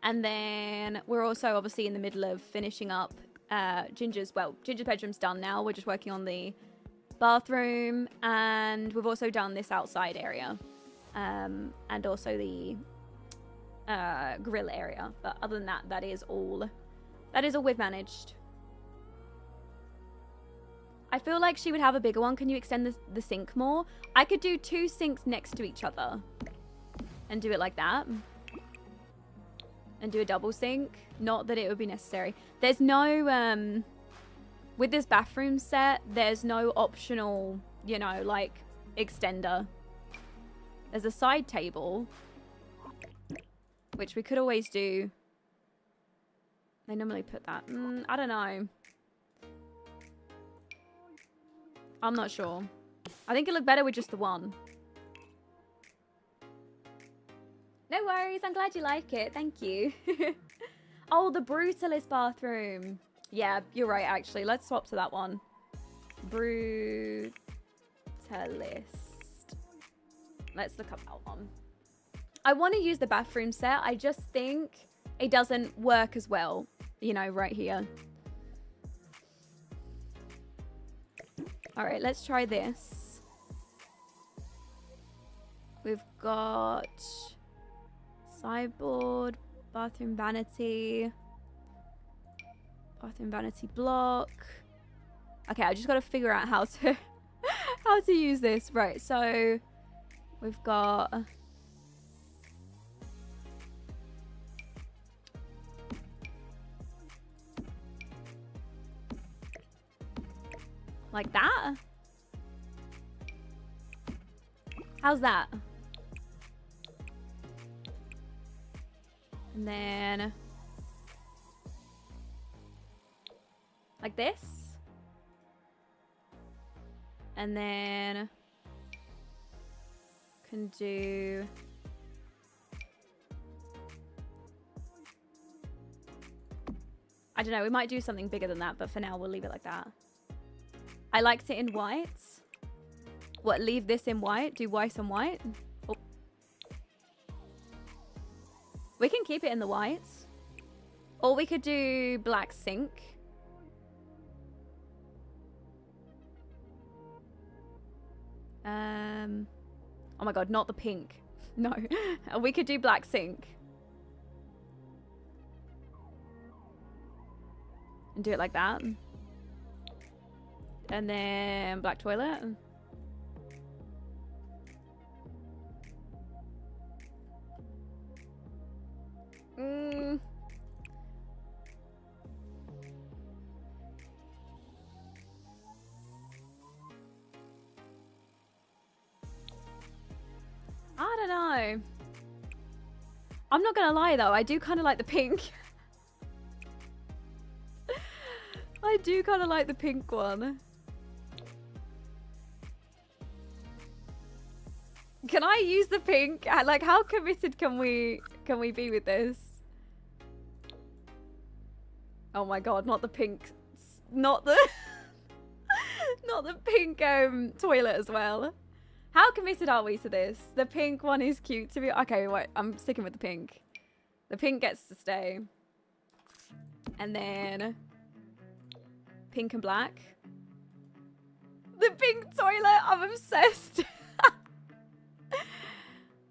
And then we're also obviously in the middle of finishing up Ginger's bedroom's done now. We're just working on the bathroom, and we've also done this outside area and also the grill area. But other than that, that is all we've managed. I feel like she would have a bigger one. Can you extend the sink more? I could do 2 sinks next to each other and do it like that. And do a double sink. Not that it would be necessary. There's no, with this bathroom set, there's no optional, you know, like, extender. There's a side table, which we could always do. They normally put that. I don't know. I'm not sure. I think it looked better with just the one. No worries. I'm glad you like it. Thank you. Oh, the brutalist bathroom. Yeah, you're right, actually. Let's swap to that one. Brutalist. Let's look up that one. I want to use the bathroom set. I just think it doesn't work as well, you know, right here. All right, let's try this. We've got sideboard, bathroom vanity block. Okay, I just got to figure out how to use this. Right, so we've got like that. How's that? And then like this. And then can do I don't know, we might do something bigger than that, but for now we'll leave it like that. I liked it in white. What, leave this in white? Do white and white? Oh. We can keep it in the white. Or we could do black sink. Oh my god, not the pink. No. We could do black sink. And do it like that. And then black toilet. I don't know. I'm not gonna lie though, I do kind of like the pink. I do kind of like the pink one. Can I use the pink? Like, how committed can we be with this? Oh my god, not the pink, not the not the pink toilet as well. How committed are we to this? The pink one is cute to be. Okay, wait, I'm sticking with the pink. The pink gets to stay. And then pink and black. The pink toilet, I'm obsessed.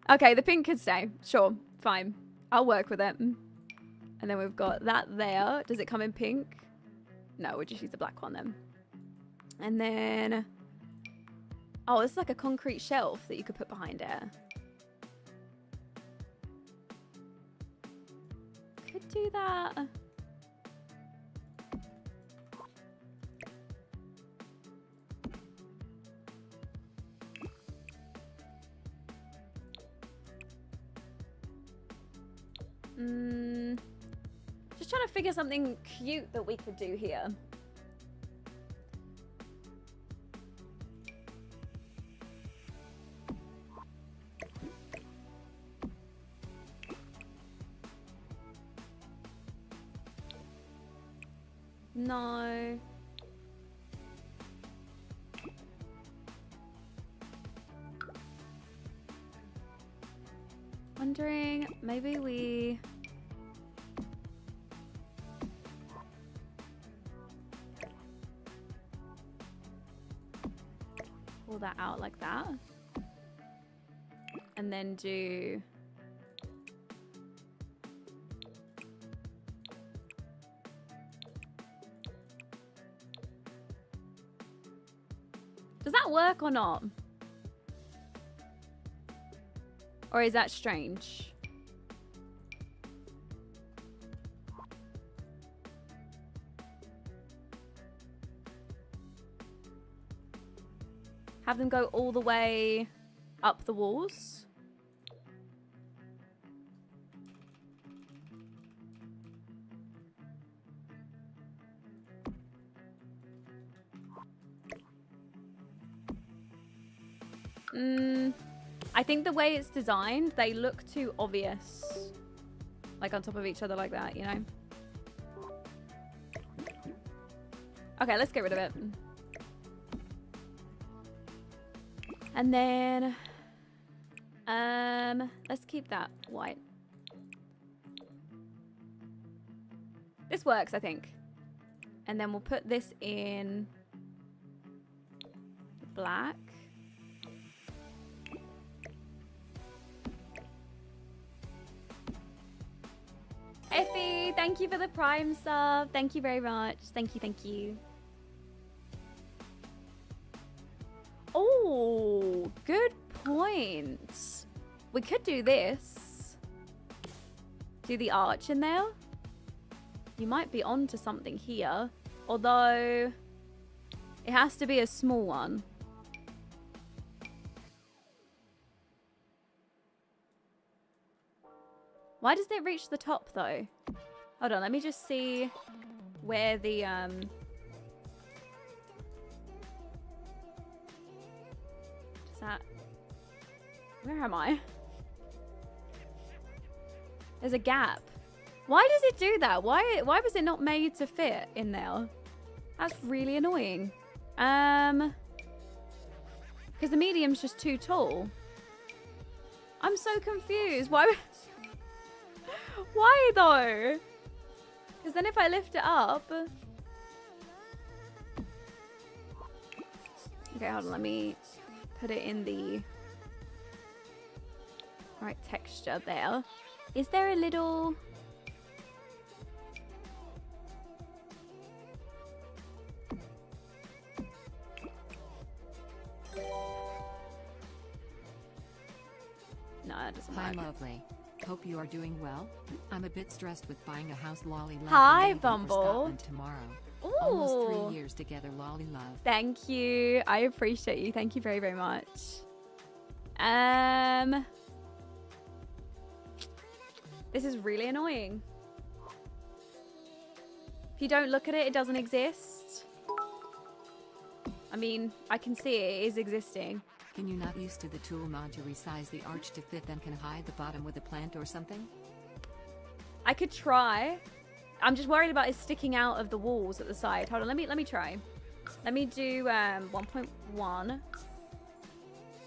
Okay, the pink can stay. Sure, fine. I'll work with it. And then we've got that there. Does it come in pink? No, we'll just use the black one then. And then... oh, it's like a concrete shelf that you could put behind it. Could do that. Just trying to figure something cute that we could do here. No. Wondering, maybe we... pull that out like that. And then do... Does that work or not? Or is that strange? Have them go all the way up the walls. I think the way it's designed, they look too obvious. Like on top of each other like that, you know? Okay, let's get rid of it. And then, let's keep that white. This works, I think. And then we'll put this in black. Effie, thank you for the Prime sub. Thank you very much. Thank you, thank you. Oh, good point. We could do this. Do the arch in there. You might be onto something here. Although, it has to be a small one. Why doesn't it reach the top, though? Hold on, let me just see where the, Is that... Where am I? There's a gap. Why does it do that? Why was it not made to fit in there? That's really annoying. Because the medium's just too tall. I'm so confused. Why though? Because then if I lift it up... Okay, hold on. Let me put it in the right texture there. Is there a little... No, that doesn't work. Hi, lovely. Hope you are doing well. I'm a bit stressed with buying a house, Lolly love. Hi, For Bumble. Scotland tomorrow. Ooh. Almost 3 years together, Lolly love. Thank you. I appreciate you. Thank you very, very much. This is really annoying. If you don't look at it, it doesn't exist. I mean, I can see it is existing. Can you not use to the tool mod to resize the arch to fit, then can hide the bottom with a plant or something? I could try. I'm just worried about it sticking out of the walls at the side. Hold on, let me try. Let me do 1.1.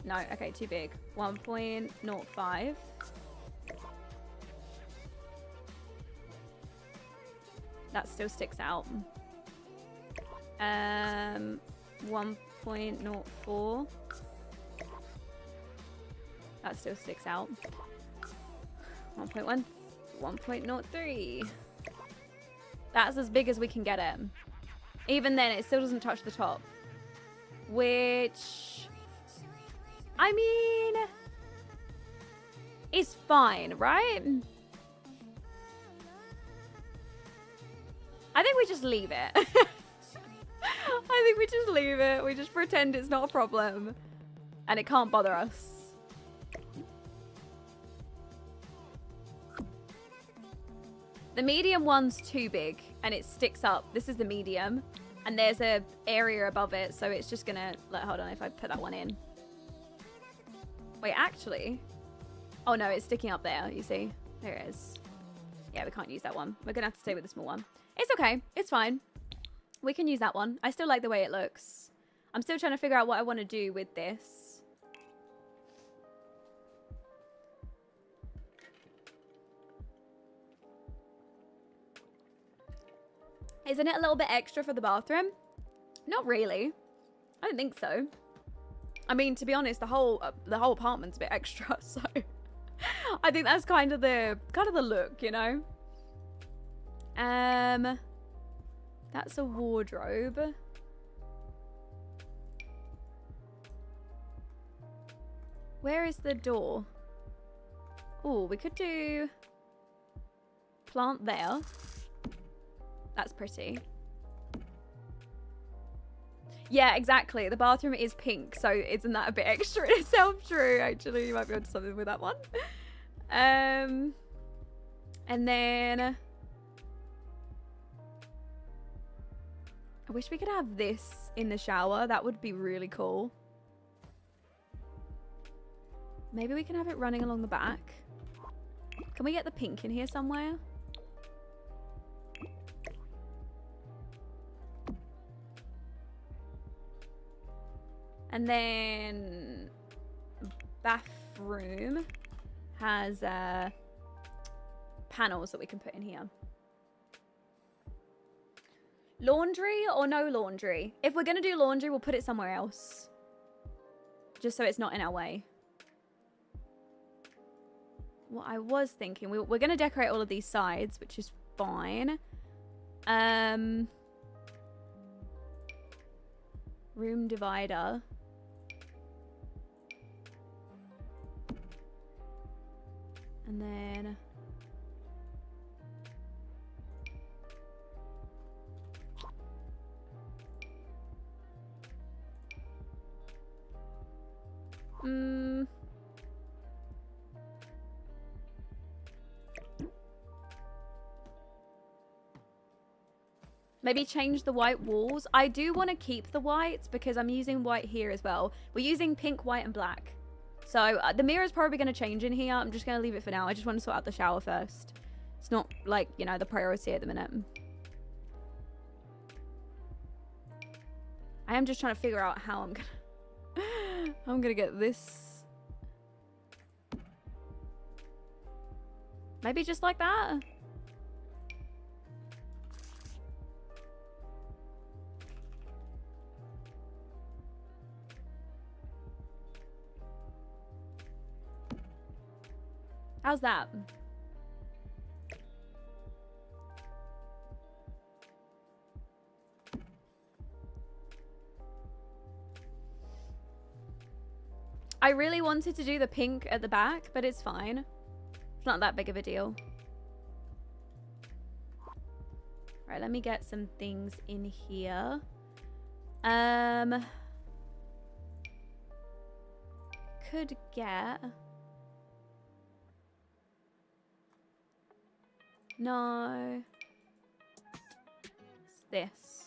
No, okay, too big. 1.05. That still sticks out. 1.04. That still sticks out. 1.1. 1.03. That's as big as we can get it. Even then, it still doesn't touch the top. Which... I mean... is fine, right? I think we just leave it. I think we just leave it. We just pretend it's not a problem. And it can't bother us. The medium one's too big and it sticks up. This is the medium and there's a area above it. So it's just gonna, like, hold on if I put that one in. Wait, actually. Oh no, it's sticking up there, you see? There it is. Yeah, we can't use that one. We're gonna have to stay with the small one. It's okay, it's fine. We can use that one. I still like the way it looks. I'm still trying to figure out what I want to do with this. Isn't it a little bit extra for the bathroom? Not really. I don't think so. I mean, to be honest, the whole apartment's a bit extra, so I think that's kind of the look, you know. That's a wardrobe. Where is the door? Oh, we could do plant there. That's pretty. Yeah, exactly. The bathroom is pink, so isn't that a bit extra in itself? True, actually, you might be able to do something with that one. And then I wish we could have this in the shower. That would be really cool. Maybe we can have it running along the back. Can we get the pink in here somewhere? And then bathroom has panels that we can put in here. Laundry or no laundry? If we're going to do laundry, we'll put it somewhere else. Just so it's not in our way. What I was thinking, we're going to decorate all of these sides, which is fine. Room divider. And then maybe change the white walls. I do want to keep the whites because I'm using white here as well. We're using pink, white, and black. So the mirror is probably going to change in here. I'm just going to leave it for now. I just want to sort out the shower first. It's not like, you know, the priority at the minute. I am just trying to figure out how I'm going to get this. Maybe just like that. How's that? I really wanted to do the pink at the back, but it's fine. It's not that big of a deal. Right, let me get some things in here. Could get... No. It's this.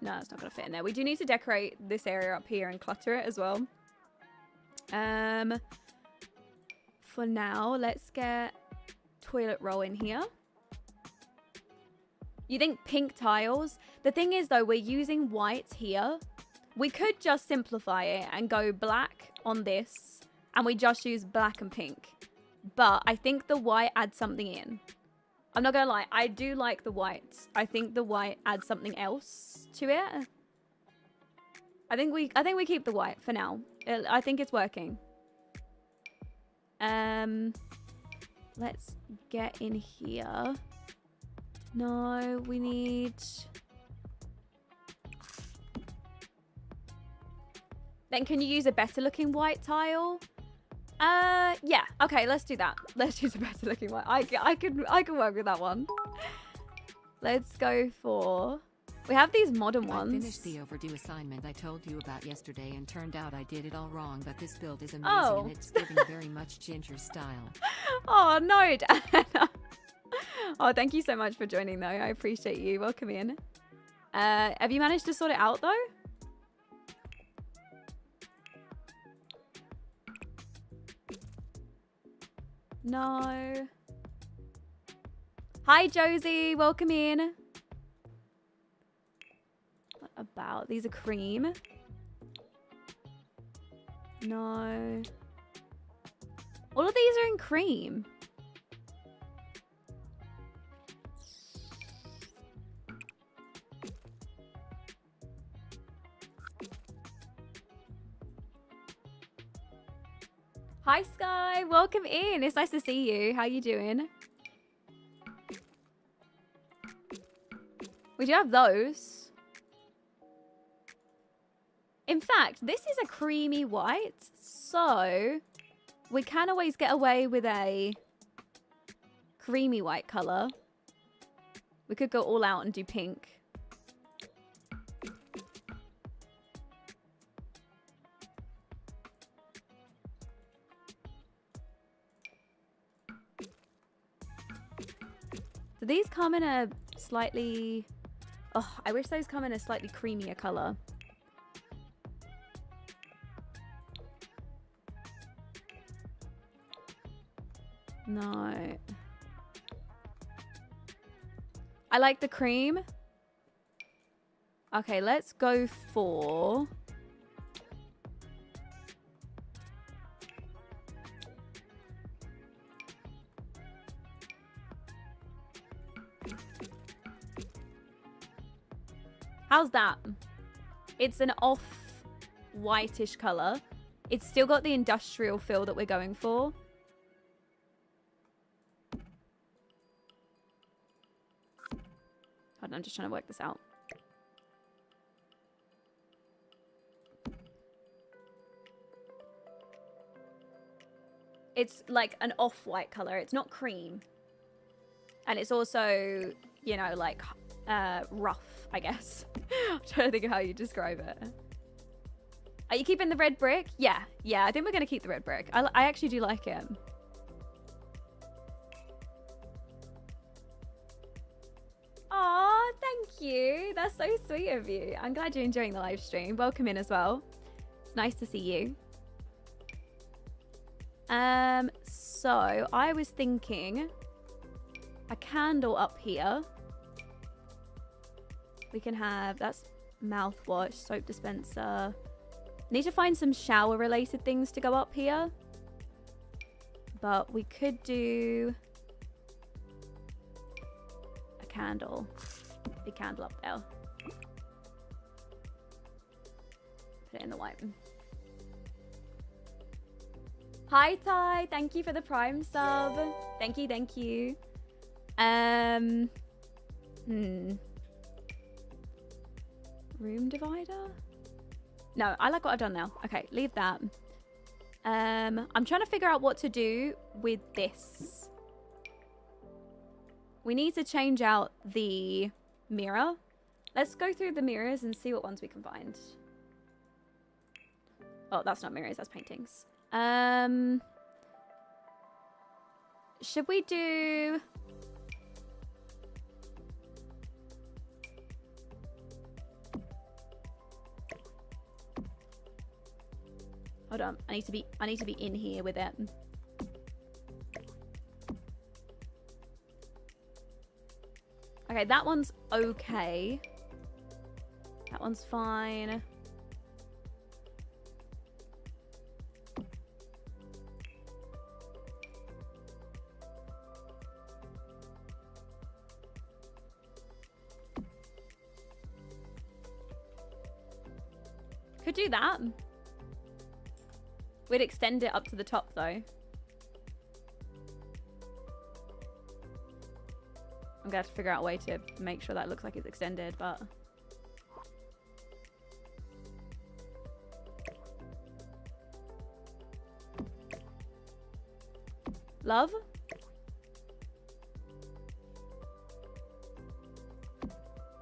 No, it's not going to fit in there. We do need to decorate this area up here and clutter it as well. For now, let's get toilet roll in here. You think pink tiles? The thing is, though, we're using whites here. We could just simplify it and go black on this, and we just use black and pink. But I think the white adds something in. I'm not gonna lie, I do like the white. I think the white adds something else to it. I think we keep the white for now. I think it's working. Let's get in here. No, we need... Then can you use a better looking white tile? Yeah. Okay, let's do that. Let's use a better looking one. I can work with that one. Let's go for We have these modern I ones. finished the overdue assignment I told you about yesterday and turned out I did it all wrong, but this build is amazing Oh. and it's giving very much Ginger style. Oh, no, Diana. Oh, thank you so much for joining, though. I appreciate you. Welcome in. Have you managed to sort it out, though? No. Hi, Josie. Welcome in. What about? These are cream. No. All of these are in cream. Hi, Sky. Welcome in. It's nice to see you. How you doing? We do have those. In fact, this is a creamy white, so we can always get away with a creamy white color. We could go all out and do pink. Do these come in a slightly... Oh, I wish those come in a slightly creamier color. No. I like the cream. Okay, let's go for... How's that? It's an off whitish color. It's still got the industrial feel that we're going for. Hold on, I'm just trying to work this out. It's like an off-white color. It's not cream. And it's also, you know, like rough, I guess. I'm trying to think of how you describe it. Are you keeping the red brick? Yeah, I think we're going to keep the red brick. I actually do like it. Aw, thank you. That's so sweet of you. I'm glad you're enjoying the live stream. Welcome in as well. It's nice to see you. So I was thinking a candle up here. We can have, that's mouthwash, soap dispenser. Need to find some shower related things to go up here. But we could do a candle. Big candle up there. Put it in the white. Hi Ty, thank you for the Prime sub. Thank you, thank you. Room divider? No, I like what I've done now. Okay, leave that. I'm trying to figure out what to do with this. We need to change out the mirror. Let's go through the mirrors and see what ones we can find. Oh, that's not mirrors, that's paintings. Should we do... Hold on, I need to be in here with it. Okay, that one's okay. That one's fine. Could do that. We'd extend it up to the top though. I'm gonna have to figure out a way to make sure that looks like it's extended, but... Love?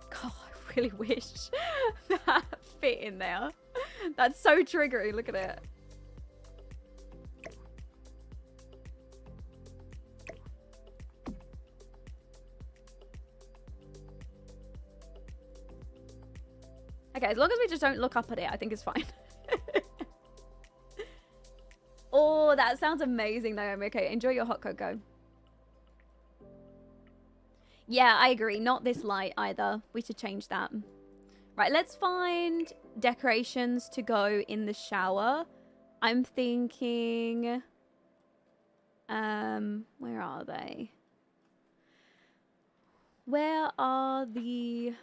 God, I really wish that fit in there. That's so triggering. Look at it. Okay, as long as we just don't look up at it, I think it's fine. Oh, that sounds amazing, Naomi. Okay, enjoy your hot cocoa. Yeah, I agree. Not this light either. We should change that. Right, let's find decorations to go in the shower. I'm thinking... where are they? Where are the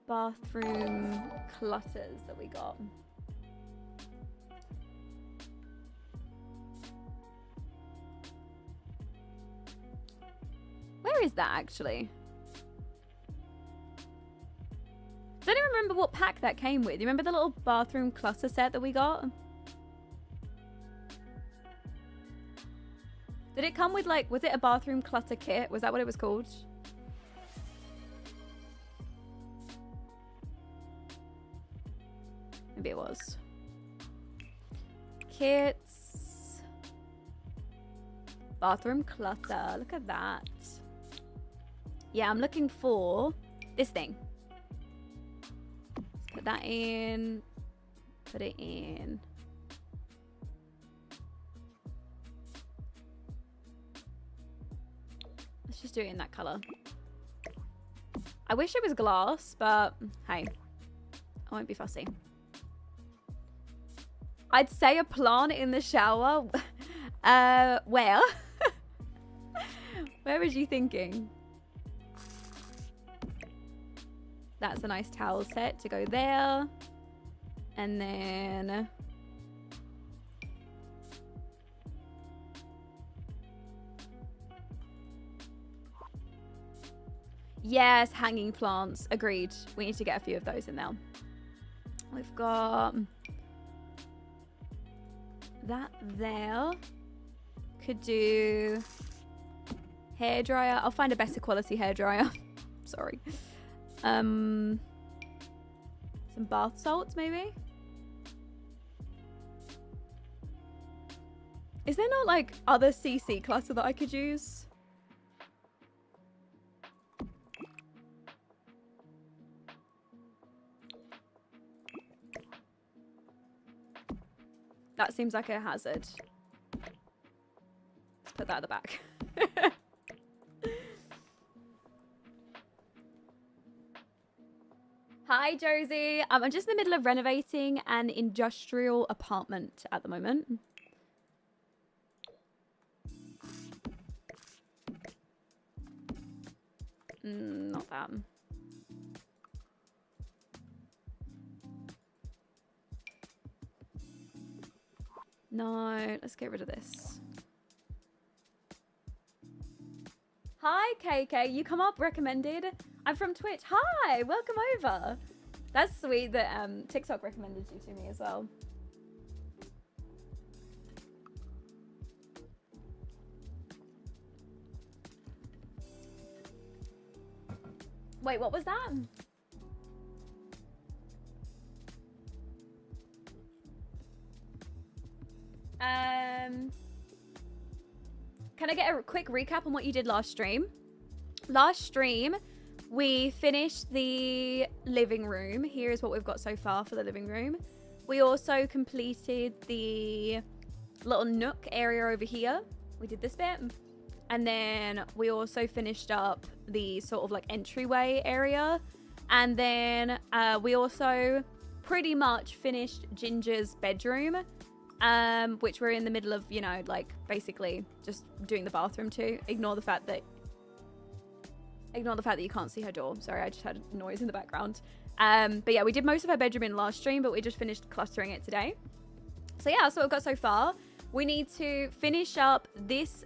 bathroom clutters that we got? Where is that actually? I don't even remember what pack that came with. You remember the little bathroom clutter set that we got? Did it come with like, was it a bathroom clutter kit? Was that what it was called? Maybe it was. Kits. Bathroom clutter. Look at that. Yeah, I'm looking for this thing. Let's put that in. Put it in. Let's just do it in that color. I wish it was glass, but hey, I won't be fussy. I'd say a plant in the shower. Where? Where was you thinking? That's a nice towel set to go there. And then... yes, hanging plants. Agreed. We need to get a few of those in there. We've got... that there. Could do... hairdryer. I'll find a better quality hairdryer. Sorry. Some bath salts, maybe? Is there not, like, other CC clutter that I could use? That seems like a hazard. Let's put that at the back. Hi, Josie. I'm just in the middle of renovating an industrial apartment at the moment. Not that. No, let's get rid of this. Hi, KK. You come up recommended. I'm from Twitch. Hi, welcome over. That's sweet that TikTok recommended you to me as well. Wait, what was that? Can I get a quick recap on what you did last stream? Last stream, we finished the living room. Here is what we've got so far for the living room. We also completed the little nook area over here. We did this bit. And then we also finished up the sort of like entryway area. And then we also pretty much finished Ginger's bedroom. Which we're in the middle of, you know, like basically just doing the bathroom too. Ignore the fact that you can't see her door. Sorry, I just had a noise in the background. But yeah, we did most of her bedroom in last stream, but we just finished clustering it today. So yeah, that's what we've got so far. We need to finish up this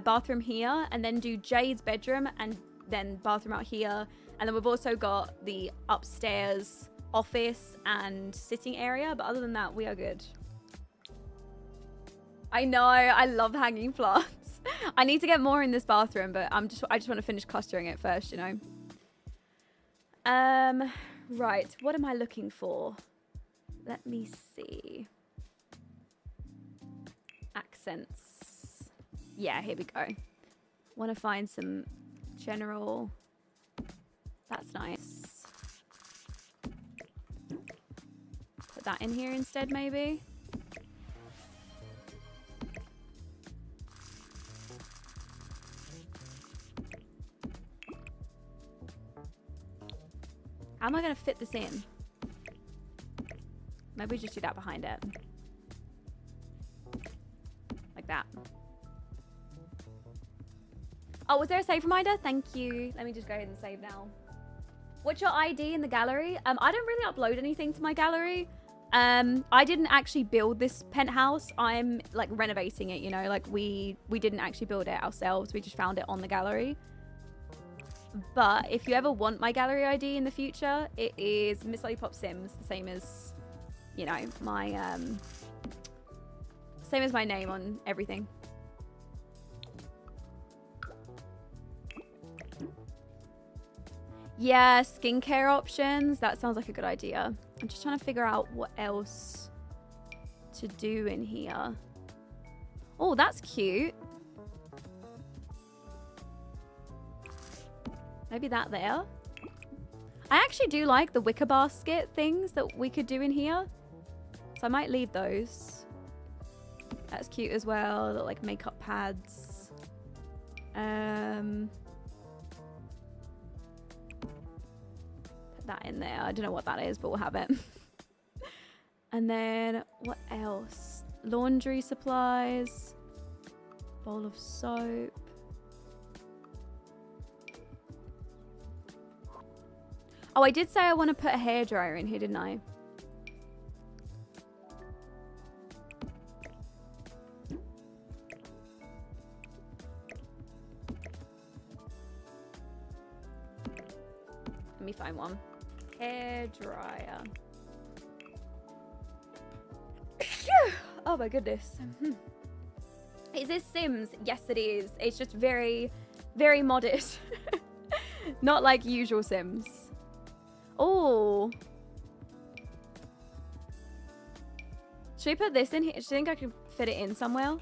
bathroom here and then do Jade's bedroom and then bathroom out here. And then we've also got the upstairs office and sitting area. But other than that, we are good. I know, I love hanging plants. I need to get more in this bathroom, but I just want to finish clustering it first, you know. Right. What am I looking for? Let me see. Accents. Yeah, here we go. Want to find some general. That's nice. Put that in here instead, maybe. How am I going to fit this in? Maybe just do that behind it. Like that. Oh, was there a save reminder? Thank you. Let me just go ahead and save now. What's your ID in the gallery? I don't really upload anything to my gallery. I didn't actually build this penthouse. I'm like renovating it, you know, like we didn't actually build it ourselves. We just found it on the gallery. But if you ever want my gallery ID in the future, it is MissLollypopSims, the same as, you know, my same as my name on everything. Yeah, skincare options. That sounds like a good idea. I'm just trying to figure out what else to do in here. Oh, that's cute. Maybe that there. I actually do like the wicker basket things that we could do in here. So I might leave those. That's cute as well. Look like makeup pads. Put that in there. I don't know what that is, but we'll have it. And then what else? Laundry supplies. Bowl of soap. Oh, I did say I want to put a hairdryer in here, didn't I? Let me find one. Hairdryer. Oh my goodness. Is this Sims? Yes, it is. It's just very, very modded. Not like usual Sims. Oh. Should we put this in here? Do you think I could fit it in somewhere?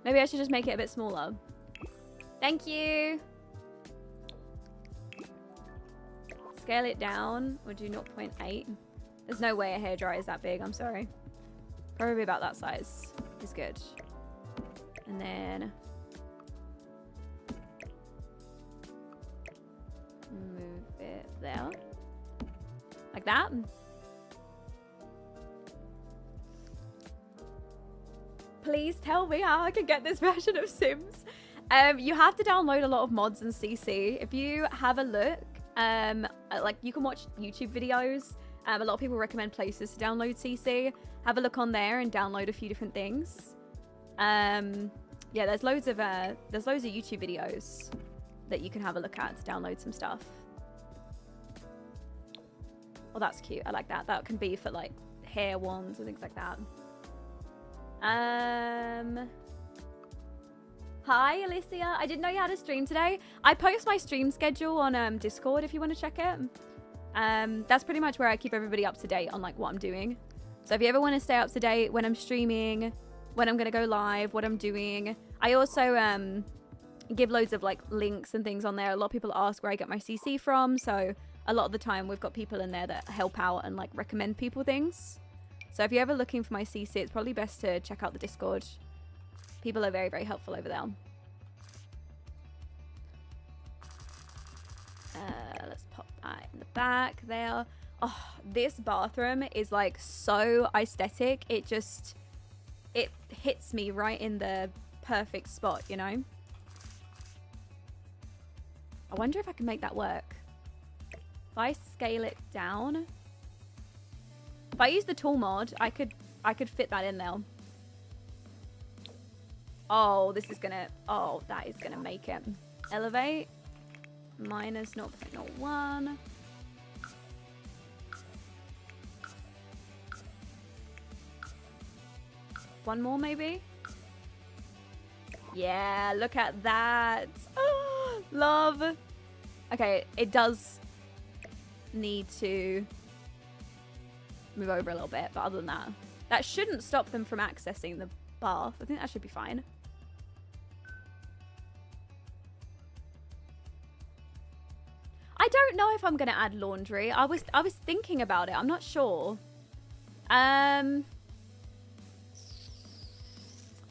Maybe I should just make it a bit smaller. Thank you. Scale it down. We'll do 0.8. There's no way a hairdryer is that big. I'm sorry. Probably about that size is good. And then move it there. Like that. Please tell me how I can get this version of Sims. You have to download a lot of mods and CC. If you have a look, like you can watch YouTube videos. A lot of people recommend places to download CC. Have a look on there and download a few different things. Yeah, there's loads of YouTube videos that you can have a look at to download some stuff. Oh, that's cute. I like that. That can be for like hair wands and things like that. Hi, Alicia. I didn't know you had a stream today. I post my stream schedule on Discord if you want to check it. That's pretty much where I keep everybody up to date on like what I'm doing. So if you ever want to stay up to date when I'm streaming, when I'm going to go live, what I'm doing. I also give loads of like links and things on there. A lot of people ask where I get my CC from. So a lot of the time we've got people in there that help out and like recommend people things. So if you're ever looking for my CC, it's probably best to check out the Discord. People are very, very helpful over there. Let's pop that in the back there. Oh, this bathroom is like so aesthetic. It hits me right in the perfect spot, you know? I wonder if I can make that work. If I scale it down. If I use the tool mod, I could fit that in there. Oh, this is gonna, oh, that is gonna make it. Elevate, minus 0.01. One more maybe? Yeah, look at that. Oh, love. Okay, it does need to move over a little bit, but other than that, that shouldn't stop them from accessing the bath. I think that should be fine. I don't know if I'm gonna add laundry. I was thinking about it. I'm not sure.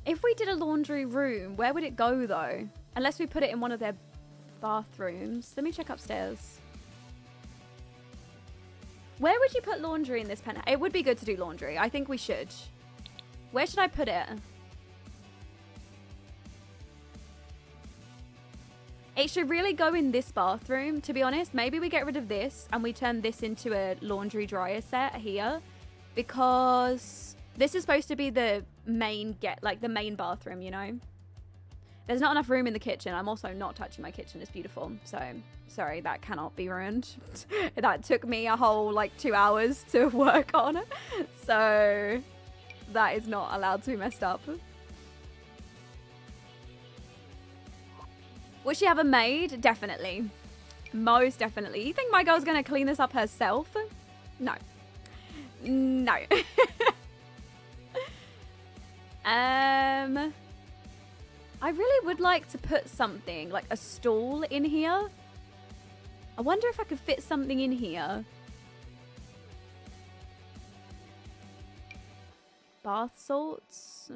If we did a laundry room, where would it go though? Unless we put it in one of their bathrooms. Let me check upstairs. Where would you put laundry in this penthouse? It would be good to do laundry. I think we should. Where should I put it? It should really go in this bathroom, to be honest. Maybe we get rid of this and we turn this into a laundry dryer set here, because this is supposed to be the main the main bathroom, you know? There's not enough room in the kitchen. I'm also not touching my kitchen. It's beautiful. So, sorry, that cannot be ruined. That took me a whole, 2 hours to work on. So, that is not allowed to be messed up. Will she have a maid? Definitely. Most definitely. You think my girl's going to clean this up herself? No. No. I really would like to put something, like a stool in here. I wonder if I could fit something in here. Bath salts. Do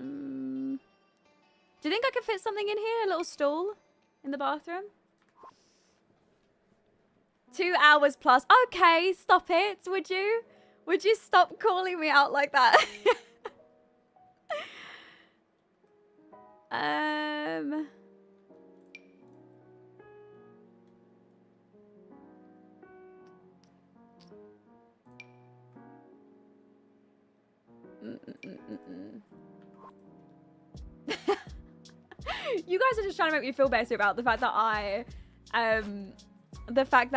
you think I could fit something in here? A little stool in the bathroom? 2 hours plus. Okay, stop it. Would you? Would you stop calling me out like that? You guys are just trying to make me feel better about the fact that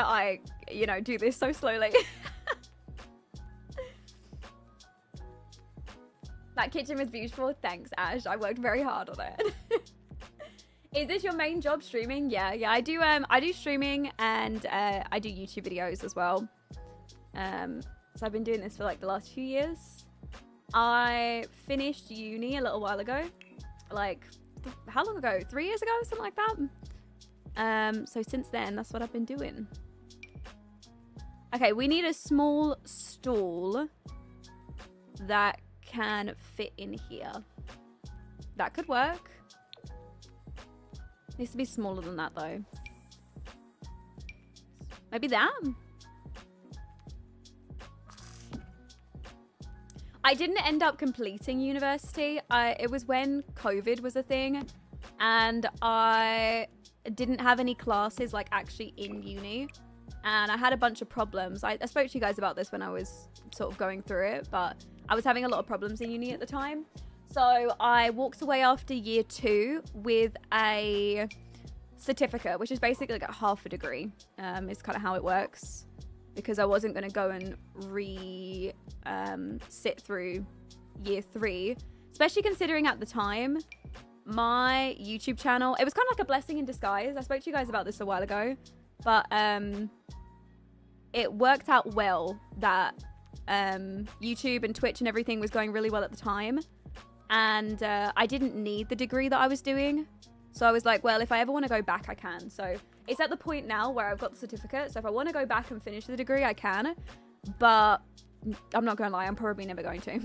I, you know, do this so slowly. That kitchen was beautiful. Thanks, Ash. I worked very hard on it. Is this your main job, streaming? Yeah, I do streaming, and I do YouTube videos as well. So I've been doing this for the last few years. I finished uni a little while ago. How long ago? 3 years ago? Something like that. So since then, that's what I've been doing. Okay, we need a small stool that can fit in here. That could work. Needs to be smaller than that though. Maybe that? I didn't end up completing university. It was when COVID was a thing, and I didn't have any classes actually in uni, and I had a bunch of problems. I spoke to you guys about this when I was sort of going through it, but I was having a lot of problems in uni at the time. So I walked away after year 2 with a certificate, which is basically a half a degree. Is kind of how it works, because I wasn't going to go and sit through year 3, especially considering at the time my YouTube channel, it was kind of like a blessing in disguise. I spoke to you guys about this a while ago, but it worked out well that YouTube and Twitch and everything was going really well at the time, and I didn't need the degree that I was doing. So I was like, well, if I ever want to go back, I can. So it's at the point now where I've got the certificate, so if I want to go back and finish the degree, I can. But I'm not gonna lie, I'm probably never going to.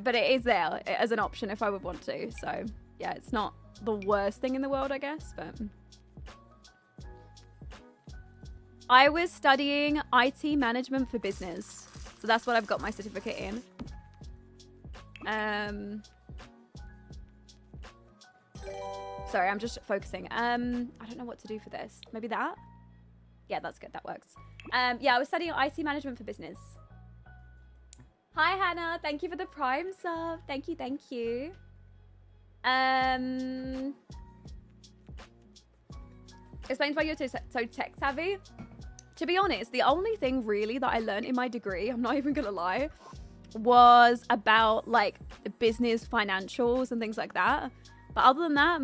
But it is there as an option if I would want to. So yeah, it's not the worst thing in the world, I guess, but I was studying IT management for business, so that's what I've got my certificate in. Sorry, I'm just focusing. I don't know what to do for this. Maybe that? Yeah, that's good. That works. Yeah, I was studying IT management for business. Hi, Hannah. Thank you for the Prime sub. Thank you, thank you. Explains why you're so tech savvy. To be honest, the only thing really that I learned in my degree, I'm not even gonna lie, was about like business financials and things like that. But other than that,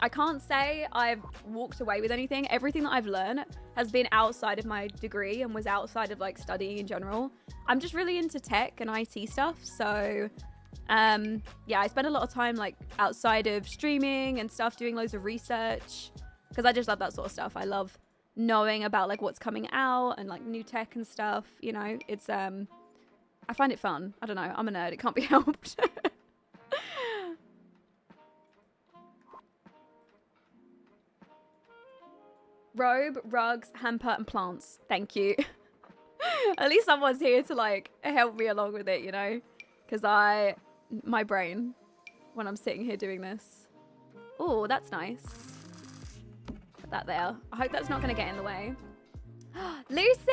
I can't say I've walked away with anything. Everything that I've learned has been outside of my degree and was outside of like studying in general. I'm just really into tech and IT stuff. So yeah, I spend a lot of time like outside of streaming and stuff doing loads of research because I just love that sort of stuff. I love knowing about like what's coming out and like new tech and stuff, you know. It's I find it fun. I don't know, I'm a nerd, it can't be helped. Robe, rugs, hamper, and plants. Thank you. At least someone's here to like help me along with it, you know? Because my brain, when I'm sitting here doing this. Oh, that's nice. Put that there. I hope that's not going to get in the way. Lucy,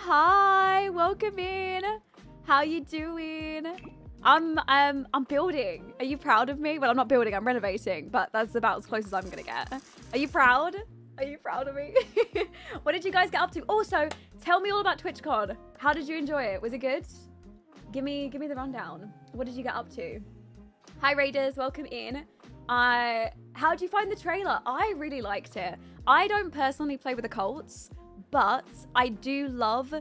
hi, welcome in. How you doing? I'm building. Are you proud of me? Well, I'm not building, I'm renovating, but that's about as close as I'm going to get. Are you proud? Are you proud of me? What did you guys get up to? Also, tell me all about TwitchCon. How did you enjoy it? Was it good? Give me the rundown. What did you get up to? Hi Raiders, welcome in. How did you find the trailer? I really liked it. I don't personally play with the cults, but I do love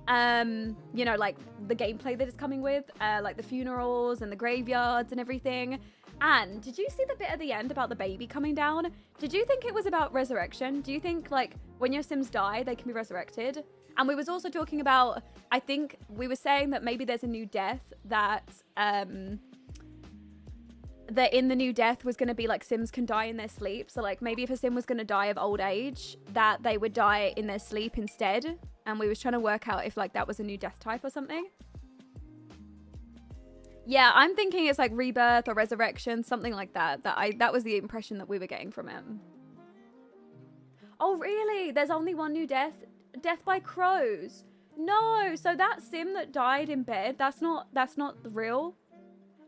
you know, like the gameplay that it's coming with, like the funerals and the graveyards and everything. And did you see the bit at the end about the baby coming down? Did you think it was about resurrection? Do you think like when your Sims die, they can be resurrected? And we was also talking about, I think we were saying that maybe there's a new death that in the new death was going to be like Sims can die in their sleep. So like maybe if a Sim was going to die of old age, that they would die in their sleep instead. And we was trying to work out if like that was a new death type or something. Yeah, I'm thinking it's like rebirth or resurrection, something like that. That was the impression that we were getting from it. Oh, really? There's only one new death? Death by crows. No, so that Sim that died in bed, that's not real?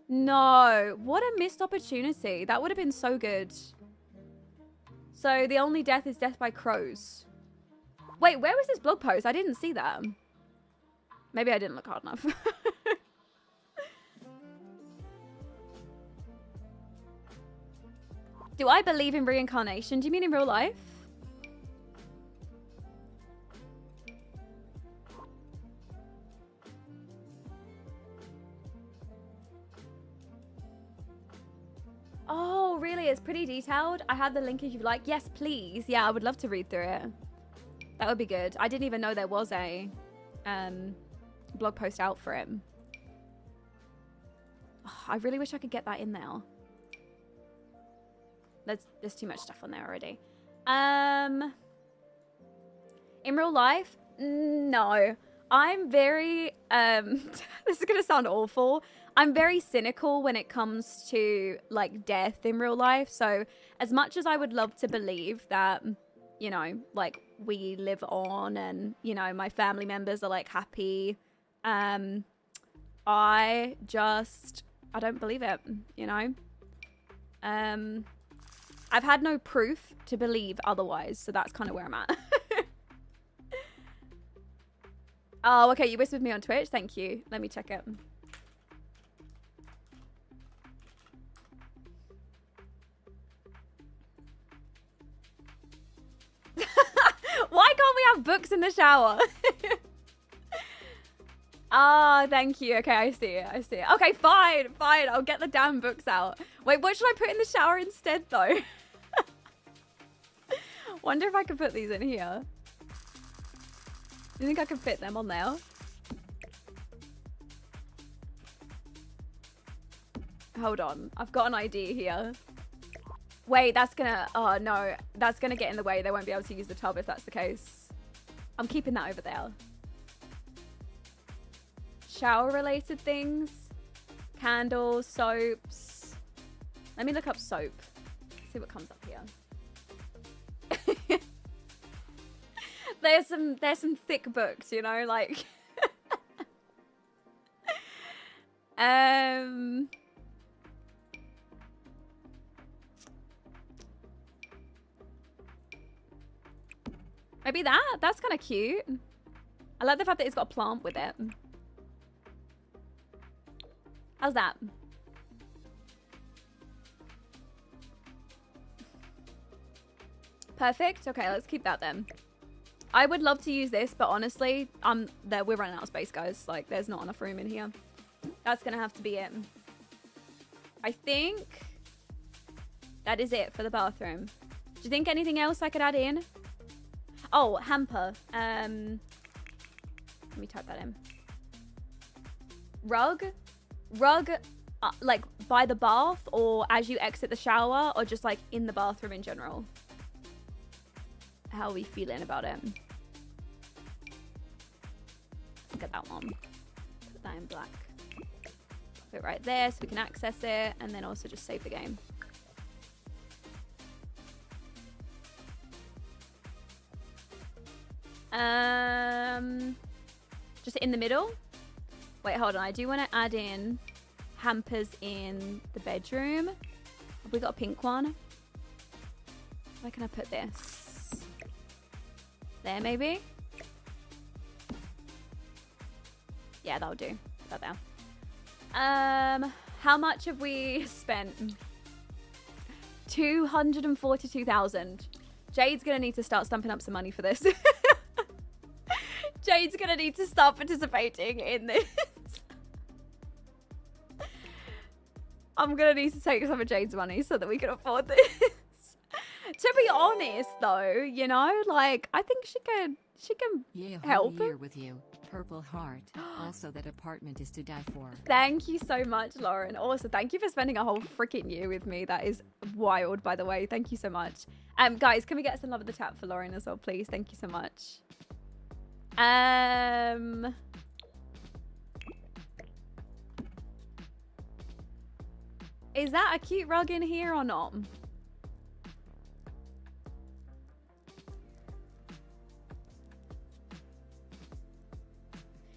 No, what a missed opportunity. That would have been so good. So the only death is death by crows. Wait, where was this blog post? I didn't see that. Maybe I didn't look hard enough. Do I believe in reincarnation? Do you mean in real life? Oh, really? It's pretty detailed. I have the link if you'd like. Yes, please. Yeah, I would love to read through it. That would be good. I didn't even know there was a blog post out for it. Oh, I really wish I could get that in there. There's too much stuff on there already. In real life, no. I'm very, this is going to sound awful. I'm very cynical when it comes to like death in real life. So as much as I would love to believe that, you know, like we live on and, you know, my family members are like happy. I don't believe it, you know? I've had no proof to believe otherwise, so that's kind of where I'm at. Oh, okay, you whispered me on Twitch. Thank you. Let me check it. Why can't we have books in the shower? Ah, oh, thank you. Okay, I see it. I see it. Okay, fine. Fine. I'll get the damn books out. Wait, what should I put in the shower instead, though? Wonder if I could put these in here. Do you think I could fit them on there? Hold on. I've got an idea here. Wait, that's gonna... Oh, no. That's gonna get in the way. They won't be able to use the tub if that's the case. I'm keeping that over there. Shower-related things. Candles, soaps. Let me look up soap. See what comes up here. There's some thick books, you know, like maybe that's kind of cute. I like the fact that it's got a plant with it. How's that? Perfect. Okay, let's keep that then. I would love to use this, but honestly, we're running out of space, guys. Like, there's not enough room in here. That's gonna have to be it. I think that is it for the bathroom. Do you think anything else I could add in? Oh, hamper. Let me type that in. Rug, like by the bath or as you exit the shower, or just like in the bathroom in general. How are we feeling about it? Look at that one. Put that in black. Put it right there so we can access it, and then also just save the game. Just in the middle. Wait, hold on. I do want to add in hampers in the bedroom. Have we got a pink one? Where can I put this? There, maybe? Yeah, that'll do. Put that there. How much have we spent? 242,000. Jade's gonna need to start stumping up some money for this. Jade's gonna need to start participating in this. I'm gonna need to take some of Jade's money so that we can afford this. To be honest, though, you know, like I think she can help. Here with you. Purple heart. Also, that apartment is to die for. Thank you so much, Lauren. Also, thank you for spending a whole freaking year with me. That is wild, by the way. Thank you so much. Guys, can we get some love at the tap for Lauren as well, please? Thank you so much. Is that a cute rug in here or not?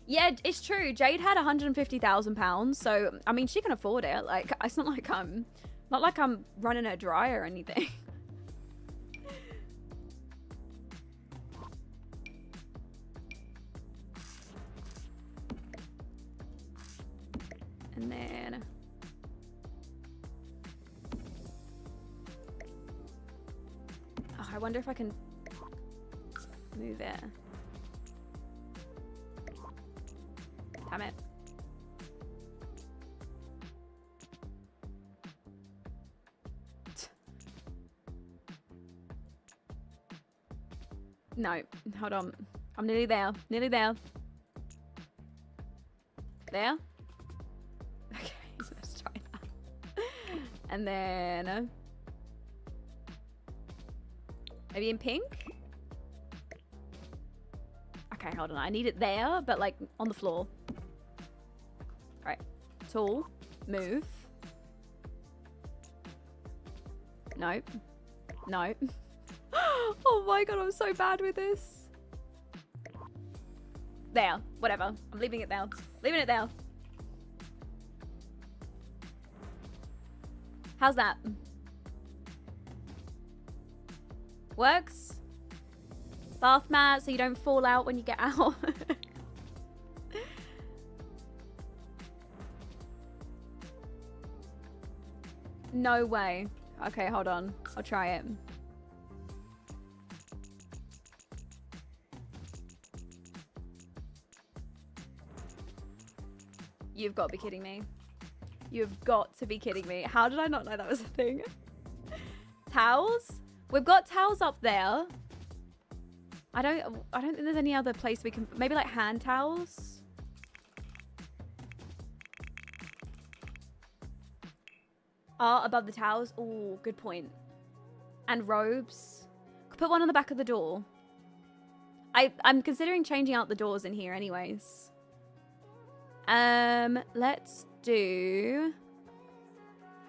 Yeah, it's true. Jade had £150,000, so I mean, she can afford it. Like, it's not like I'm running her dry or anything. And then I wonder if I can move it. Damn it. No, hold on. I'm nearly there. Nearly there. There? Okay, let's try that. And then maybe in pink? Okay, hold on. I need it there, but like on the floor. Right. Tool. Move. Nope. Nope. Oh my god, I'm so bad with this. There. Whatever. I'm leaving it there. Leaving it there. How's that? Works? Bath mat so you don't fall out when you get out. No way. Okay, hold on. I'll try it. You've got to be kidding me. You've got to be kidding me. How did I not know that was a thing? Towels? We've got towels up there. I don't think there's any other place we can, maybe like hand towels. Above the towels. Oh, good point. And robes. Could put one on the back of the door. I'm considering changing out the doors in here anyways. Let's do,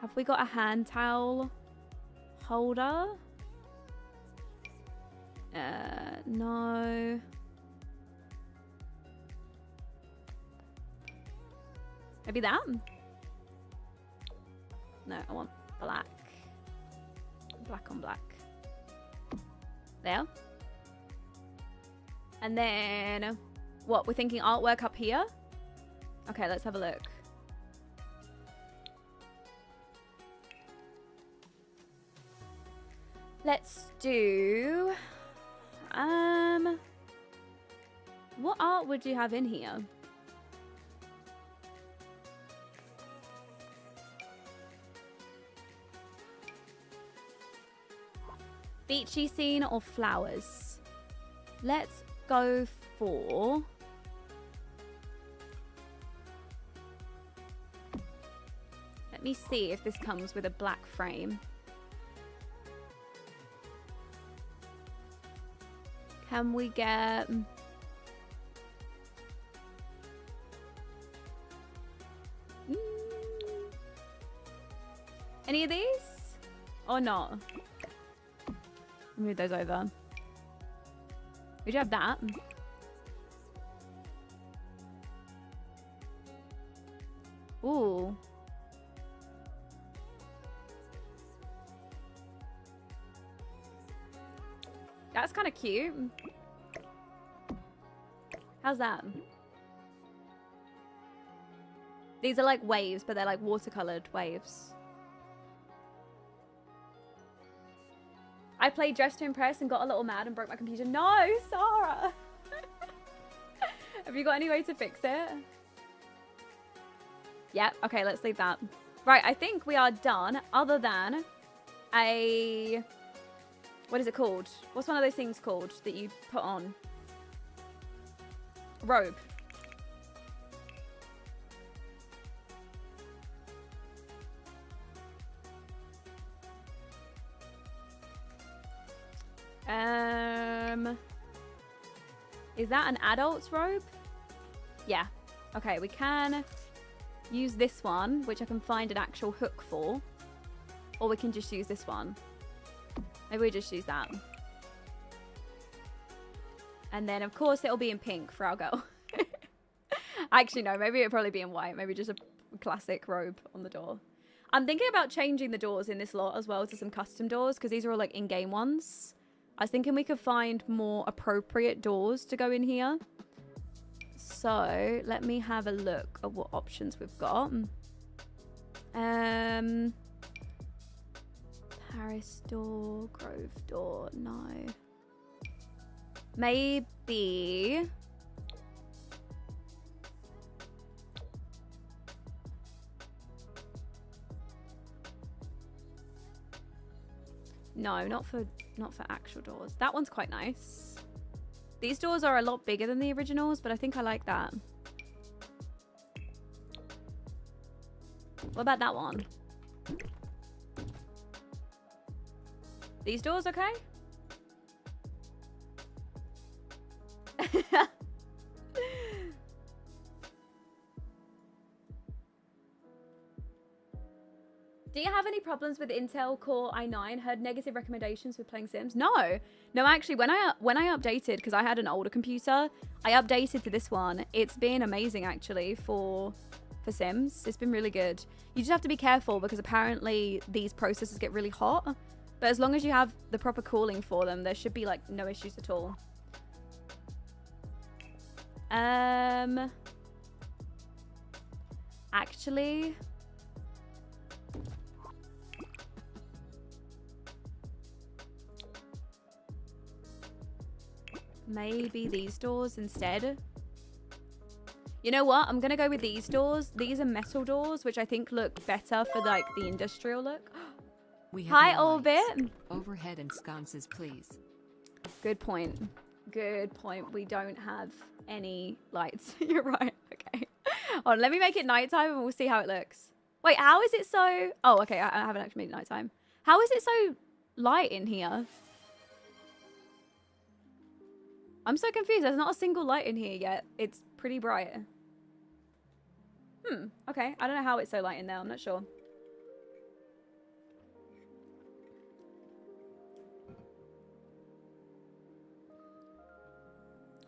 have we got a hand towel holder? No. Maybe that? No, I want black. Black on black. There. And then, what, we're thinking artwork up here? Okay, let's have a look. Let's do... What art would you have in here? Beachy scene or flowers? Let's go for... Let me see if this comes with a black frame. Can we get... Any of these? Or not? Move those over. We do have that. Ooh. That's kind of cute. How's that? These are like waves, but they're like watercolored waves. I played Dress to Impress and got a little mad and broke my computer. No, Sarah! Have you got any way to fix it? Yep, okay, let's leave that. Right, I think we are done, other than a... What is it called? What's one of those things called that you put on? Robe. Is that an adult's robe? Yeah. Okay, we can use this one, which I can find an actual hook for. Or we can just use this one. Maybe we just use that. And then, of course, it'll be in pink for our girl. Actually, no. Maybe it'll probably be in white. Maybe just a classic robe on the door. I'm thinking about changing the doors in this lot as well to some custom doors, because these are all like in-game ones. I was thinking we could find more appropriate doors to go in here. So, let me have a look at what options we've got. Paris door, Grove door, no. Maybe... No, not for actual doors. That one's quite nice. These doors are a lot bigger than the originals, but I think I like that. What about that one? These doors okay? Do you have any problems with Intel Core i9? Heard negative recommendations with playing Sims? No, actually, when I updated, because I had an older computer, I updated to this one. It's been amazing actually for Sims. It's been really good. You just have to be careful because apparently these processors get really hot. But as long as you have the proper cooling for them, there should be like no issues at all. Actually, maybe these doors instead. You know what? I'm gonna go with these doors. These are metal doors, which I think look better for like the industrial look. Hi, Orbit. Overhead and sconces, please. Good point. Good point. We don't have any lights. You're right. Okay. Oh, let me make it nighttime and we'll see how it looks. Wait, how is it so... Oh, okay. I haven't actually made it nighttime. How is it so light in here? I'm so confused. There's not a single light in here yet. It's pretty bright. Okay. I don't know how it's so light in there. I'm not sure.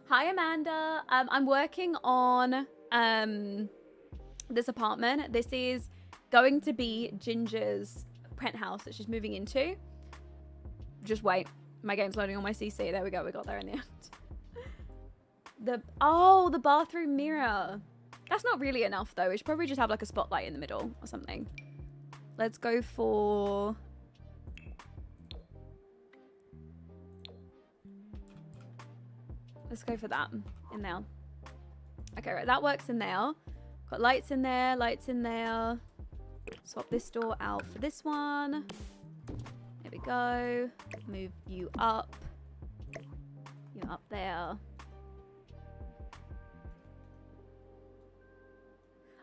Hi, Amanda. I'm working on this apartment. This is going to be Ginger's penthouse that she's moving into. Just wait. My game's loading on my CC. There we go. We got there in the end. The bathroom mirror. That's not really enough, though. We should probably just have like a spotlight in the middle or something. Let's go for... Let's go for that in there. Okay, right, that works in there. Got lights in there, lights in there. Swap this door out for this one. There we go. Move you up. You're up there.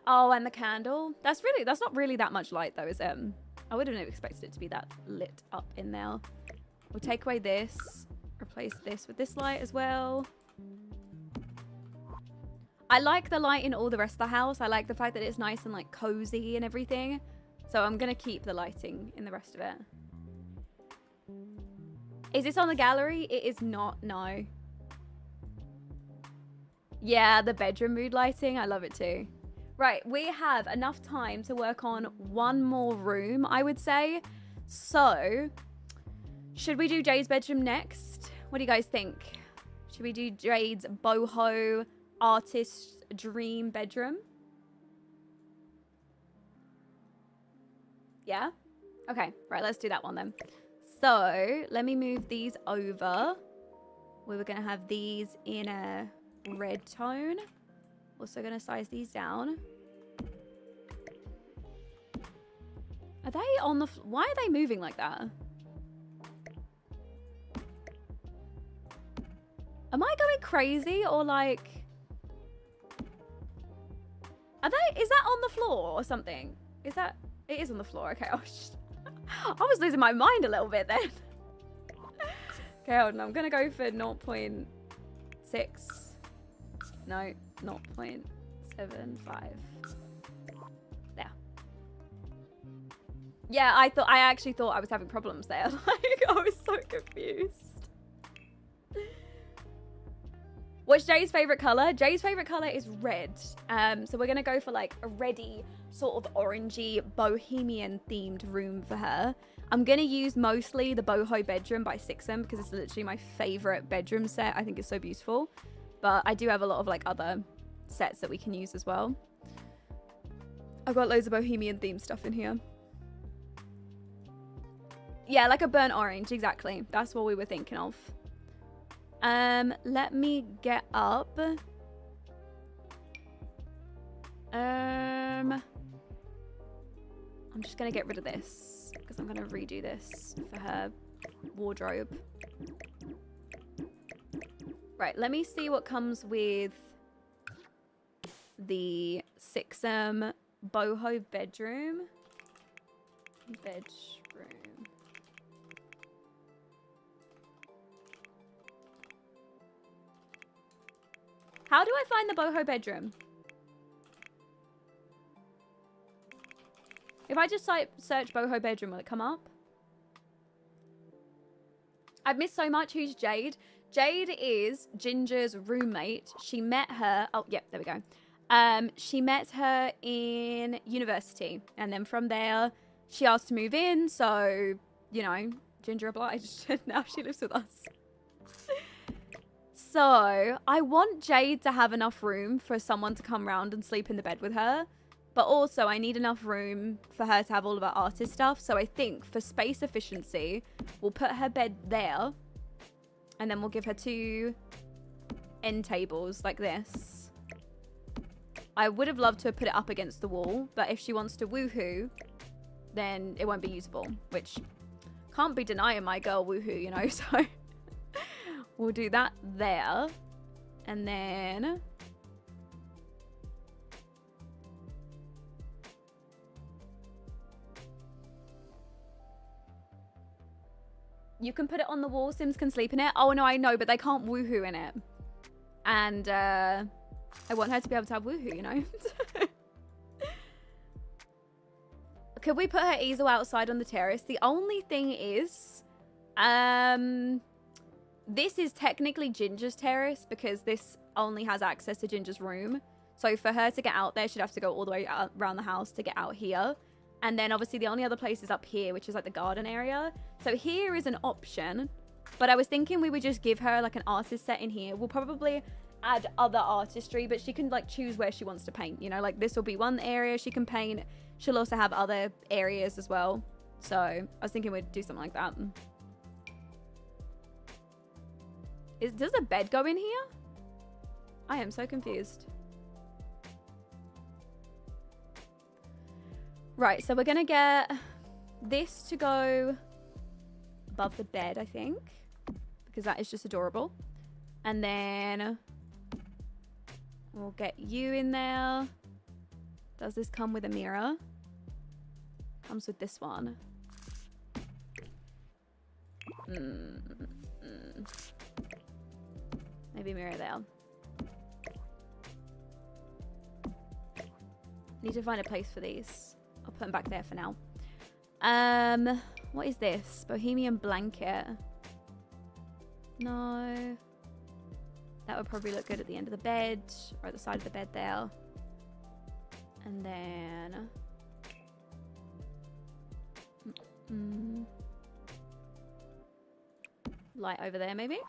Oh, and the candle. That's not really that much light though, is it? I wouldn't have expected it to be that lit up in there. We'll take away this. Replace this with this light as well. I like the light in all the rest of the house. I like the fact that it's nice and like cozy and everything. So I'm going to keep the lighting in the rest of it. Is this on the gallery? It is not, no. Yeah, the bedroom mood lighting. I love it too. Right, we have enough time to work on one more room, I would say. So, should we do Jade's bedroom next? What do you guys think? Should we do Jade's boho artist dream bedroom? Yeah? Okay, right, let's do that one then. So, let me move these over. We were going to have these in a red tone. Also going to size these down. Are they on the... Why are they moving like that? Am I going crazy or like... Are they... Is that on the floor or something? Is that... It is on the floor. Okay. I was losing my mind a little bit then. Okay, hold on. I'm going to go for 0.6. No, 0.75. There. Yeah, I actually thought I was having problems there. Like, I was so confused. What's Jay's favorite color? Jay's favorite color is red. So we're gonna go for like a reddy, sort of orangey, bohemian themed room for her. I'm gonna use mostly the boho bedroom by Sixum because it's literally my favorite bedroom set. I think it's so beautiful. But I do have a lot of like other sets that we can use as well. I've got loads of bohemian themed stuff in here. Yeah, like a burnt orange, exactly. That's what we were thinking of. Let me get up. I'm just gonna get rid of this because I'm gonna redo this for her wardrobe. Right, let me see what comes with the Sixum boho bedroom. How do I find the boho bedroom? If I just search boho bedroom, will it come up? I've missed so much. Who's Jade? Jade is Ginger's roommate. She met her... Oh, yep, there we go. She met her in university. And then from there, she asked to move in. So, you know, Ginger obliged. Now she lives with us. So, I want Jade to have enough room for someone to come round and sleep in the bed with her. But also, I need enough room for her to have all of her artist stuff. So, I think for space efficiency, we'll put her bed there. And then we'll give her 2 end tables like this. I would have loved to have put it up against the wall. But if she wants to woohoo, then it won't be usable. Which can't be denying my girl woohoo, you know. So... We'll do that there. And then... You can put it on the wall. Sims can sleep in it. Oh, no, I know, but they can't woohoo in it. And I want her to be able to have woohoo, you know? Could we put her easel outside on the terrace? The only thing is... This is technically Ginger's terrace because this only has access to Ginger's room. So for her to get out there, she'd have to go all the way around the house to get out here. And then obviously the only other place is up here, which is like the garden area. So here is an option. But I was thinking we would just give her like an artist set in here. We'll probably add other artistry, but she can like choose where she wants to paint. You know, like this will be one area she can paint. She'll also have other areas as well. So I was thinking we'd do something like that. Does a bed go in here? I am so confused. Right, so we're gonna get this to go above the bed, I think, because that is just adorable. And then we'll get you in there. Does this come with a mirror? Comes with this one. Maybe mirror there. Need to find a place for these. I'll put them back there for now. What is this? Bohemian blanket. No. That would probably look good at the end of the bed or at the side of the bed there. And then light over there maybe.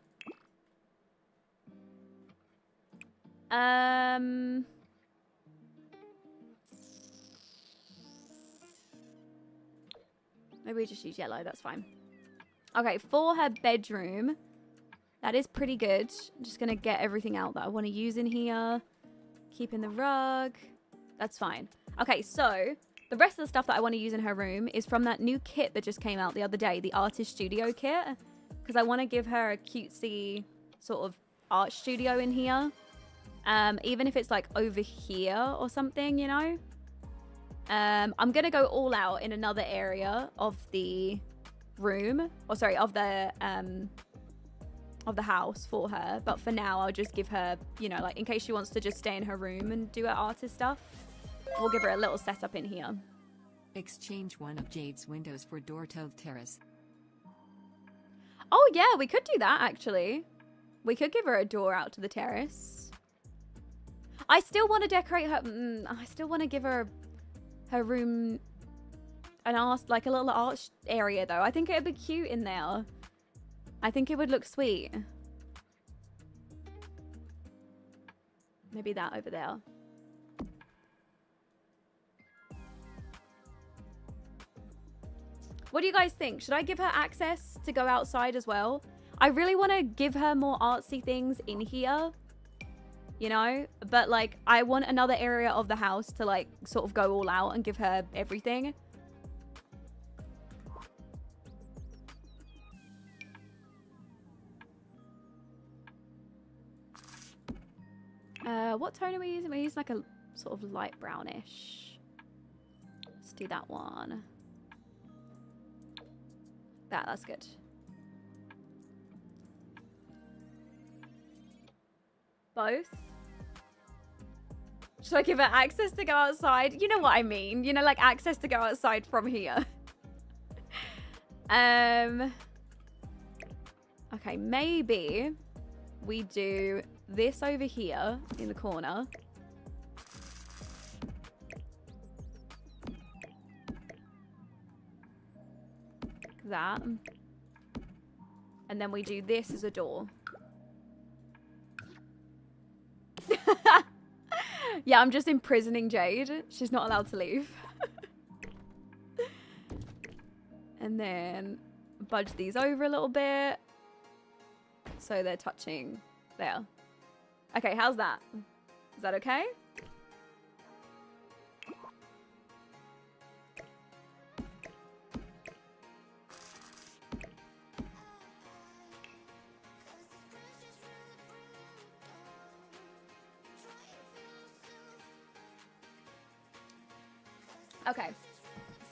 Maybe we just use yellow, that's fine. Okay, for her bedroom, that is pretty good. I'm just gonna get everything out that I want to use in here. Keep in the rug. That's fine. Okay, so the rest of the stuff that I want to use in her room is from that new kit that just came out the other day, the Artist Studio kit. Because I want to give her a cutesy sort of art studio in here. Even if it's like over here or something, you know. I'm going to go all out in another area of the room. Or sorry, of the house for her. But for now, I'll just give her, you know, like in case she wants to just stay in her room and do her artist stuff. We'll give her a little setup in here. Exchange one of Jade's windows for door to the terrace. Oh yeah, we could do that actually. We could give her a door out to the terrace. I still want to decorate her. I still want to give her her room an art, like a little art area though. I think it would be cute in there. I think it would look sweet. Maybe that over there. What do you guys think? Should I give her access to go outside as well? I really want to give her more artsy things in here, you know? But like, I want another area of the house to like sort of go all out and give her everything. What tone are we using? We're using like a sort of light brownish. Let's do that one. That's good. Both? Should I give her access to go outside? You know what I mean. You know, like access to go outside from here. Okay, maybe we do this over here in the corner. That. And then we do this as a door. Yeah, I'm just imprisoning Jade. She's not allowed to leave. And then budge these over a little bit. So they're touching there. Okay, how's that? Is that okay? Okay,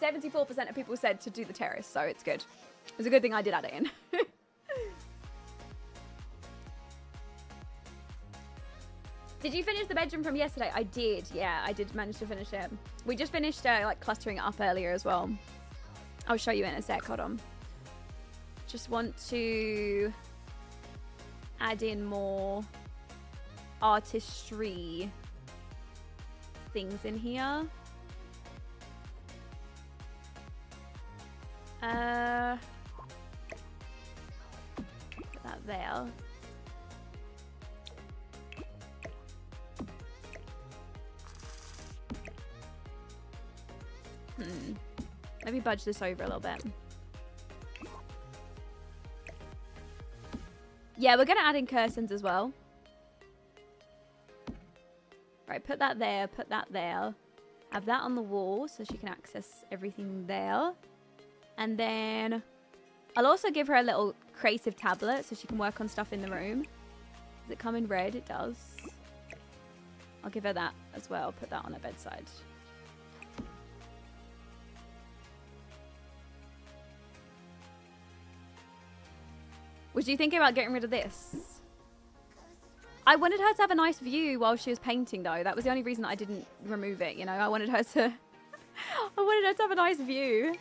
74% of people said to do the terrace, so it's good. It's a good thing I did add it in. Did you finish the bedroom from yesterday? I did, yeah, I did manage to finish it. We just finished like clustering it up earlier as well. I'll show you in a sec, hold on. Just want to add in more artistry things in here. Put that there. Let me budge this over a little bit. Yeah, we're gonna add in curtains as well. Right, put that there, put that there. Have that on the wall so she can access everything there. And then I'll also give her a little creative tablet so she can work on stuff in the room. Does it come in red? It does. I'll give her that as well. Put that on her bedside. Was you thinking about getting rid of this? I wanted her to have a nice view while she was painting, though. That was the only reason that I didn't remove it, you know? I wanted her to... I wanted her to have a nice view.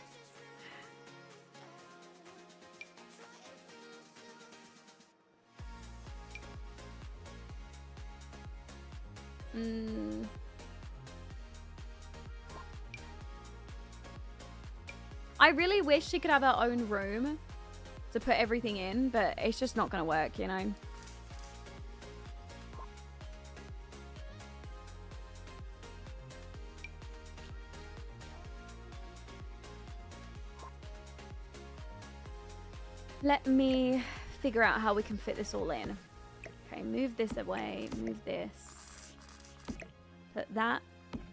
I really wish she could have her own room to put everything in, but it's just not going to work, you know? Let me figure out how we can fit this all in. Okay, move this away, move this. Put that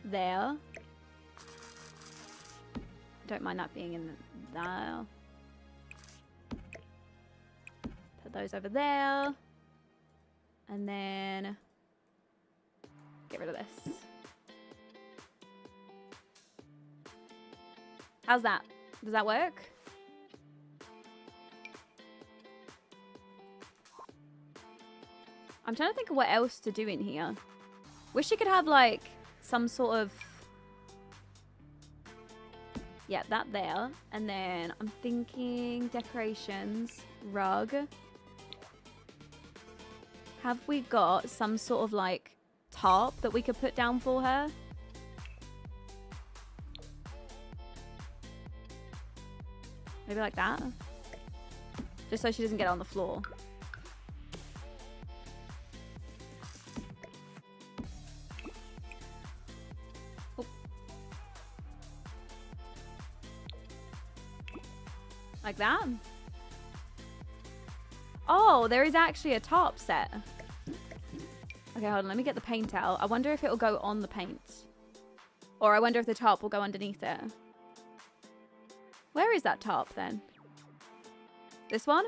there. I don't mind that being in there. Put those over there. And then get rid of this. How's that? Does that work? I'm trying to think of what else to do in here. Wish you could have like some sort of... Yeah, that there. And then I'm thinking decorations, rug. Have we got some sort of like tarp that we could put down for her? Maybe like that. Just so she doesn't get on the floor. Oh. Like that? Oh, there is actually a tarp set. Okay, hold on. Let me get the paint out. I wonder if it will go on the paint. Or I wonder if the tarp will go underneath it. Where is that tarp then? This one?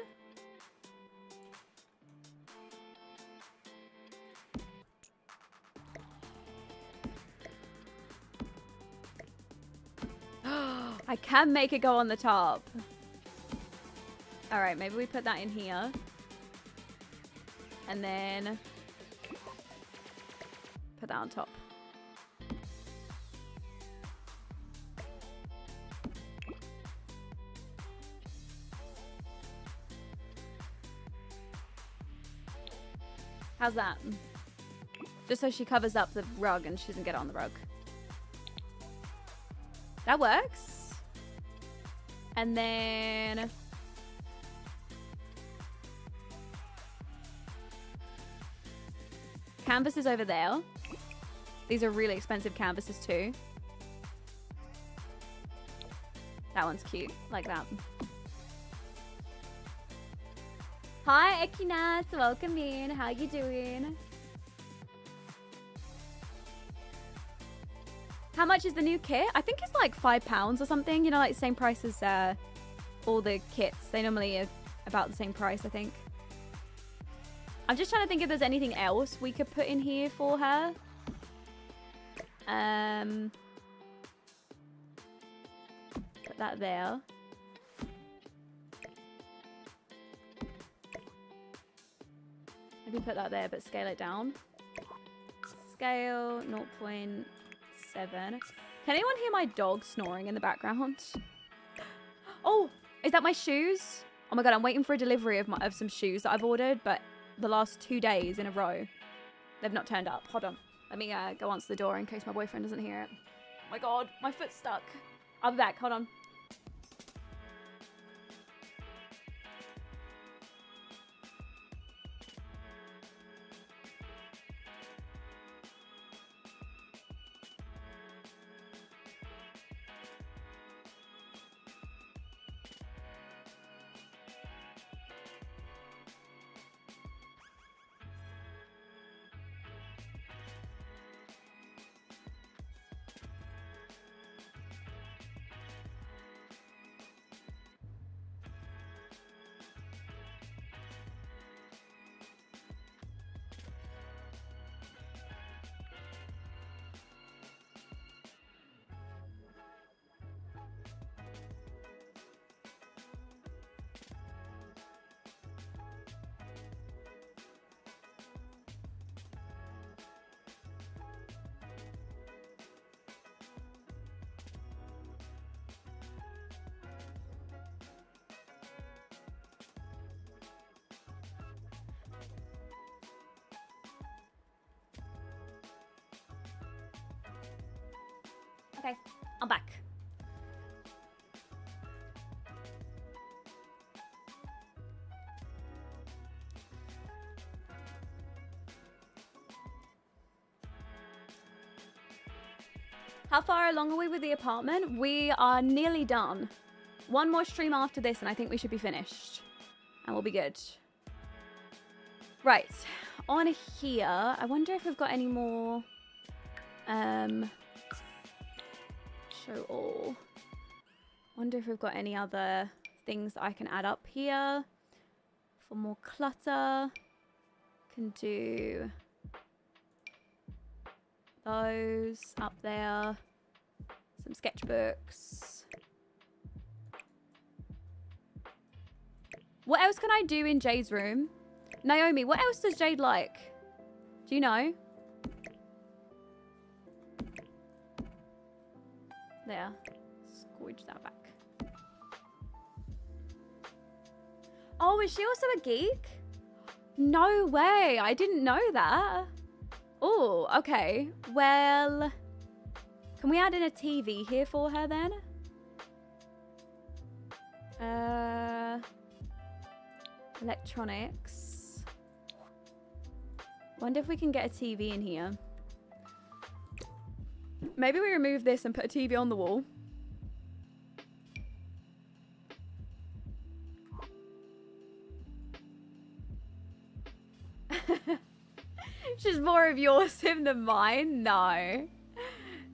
I can make it go on the top. All right, maybe we put that in here. And then put that on top. How's that? Just so she covers up the rug and she doesn't get on the rug. That works. And then... canvases over there. These are really expensive canvases too. That one's cute, like that. Hi, Ekinas. Welcome in. How you doing? How much is the new kit? I think it's like £5 or something. You know, like the same price as all the kits. They normally are about the same price, I think. I'm just trying to think if there's anything else we could put in here for her. Put that there. Maybe put that there, but scale it down. Scale 0.7. Can anyone hear my dog snoring in the background? Oh, is that my shoes? Oh my god, I'm waiting for a delivery of some shoes that I've ordered, but the last 2 days in a row, they've not turned up. Hold on. Let me go answer the door in case my boyfriend doesn't hear it. Oh my god, my foot's stuck. I'll be back. Hold on. Okay, I'm back. How far along are we with the apartment? We are nearly done. One more stream after this and I think we should be finished. And we'll be good. Right. On here, I wonder if we've got any more... show all. Wonder if we've got any other things that I can add up here. For more clutter. Can do... those up there. Some sketchbooks. What else can I do in Jade's room? Naomi, what else does Jade like? Do you know? There. Squidge that back. Oh, is she also a geek? No way. I didn't know that. Oh, okay. Well, can we add in a TV here for her then? Electronics. Wonder if we can get a TV in here. Maybe we remove this and put a TV on the wall. She's more of your sim than mine. No.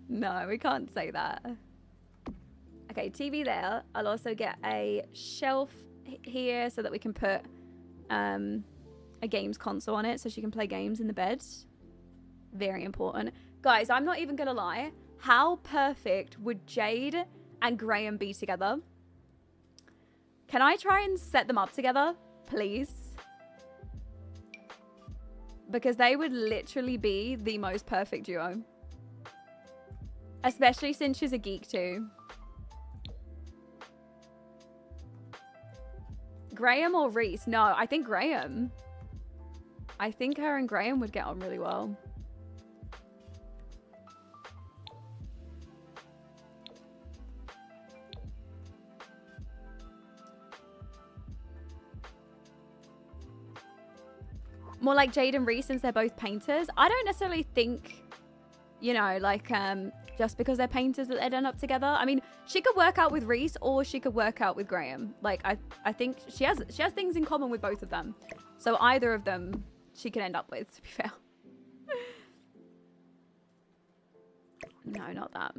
No, we can't say that. Okay, TV there. I'll also get a shelf here so that we can put a games console on it so she can play games in the bed. Very important. Guys, I'm not even gonna lie. How perfect would Jade and Graham be together? Can I try and set them up together, please? Because they would literally be the most perfect duo. Especially since she's a geek too. Graham or Reese? No, I think Graham. I think her and Graham would get on really well. More like Jade and Reese since they're both painters. I don't necessarily think, you know, like, just because they're painters that they'd end up together. I mean, she could work out with Reese or she could work out with Graham. Like, I think she has things in common with both of them. So either of them she could end up with, to be fair. No, not that.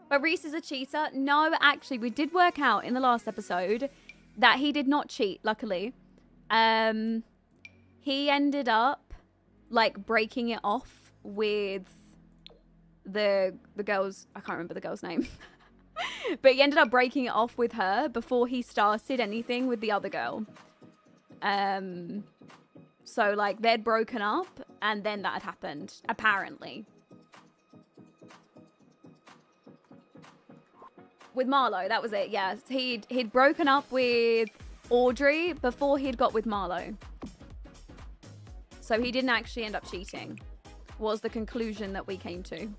But Reese is a cheater. No, actually, we did work out in the last episode that he did not cheat, luckily. He ended up, like, breaking it off with the girl's... I can't remember the girl's name. But he ended up breaking it off with her before he started anything with the other girl. So, like, they'd broken up, and then that had happened, apparently. With Marlo, that was it, yes. He'd broken up with Audrey before he'd got with Marlo. So he didn't actually end up cheating, was the conclusion that we came to.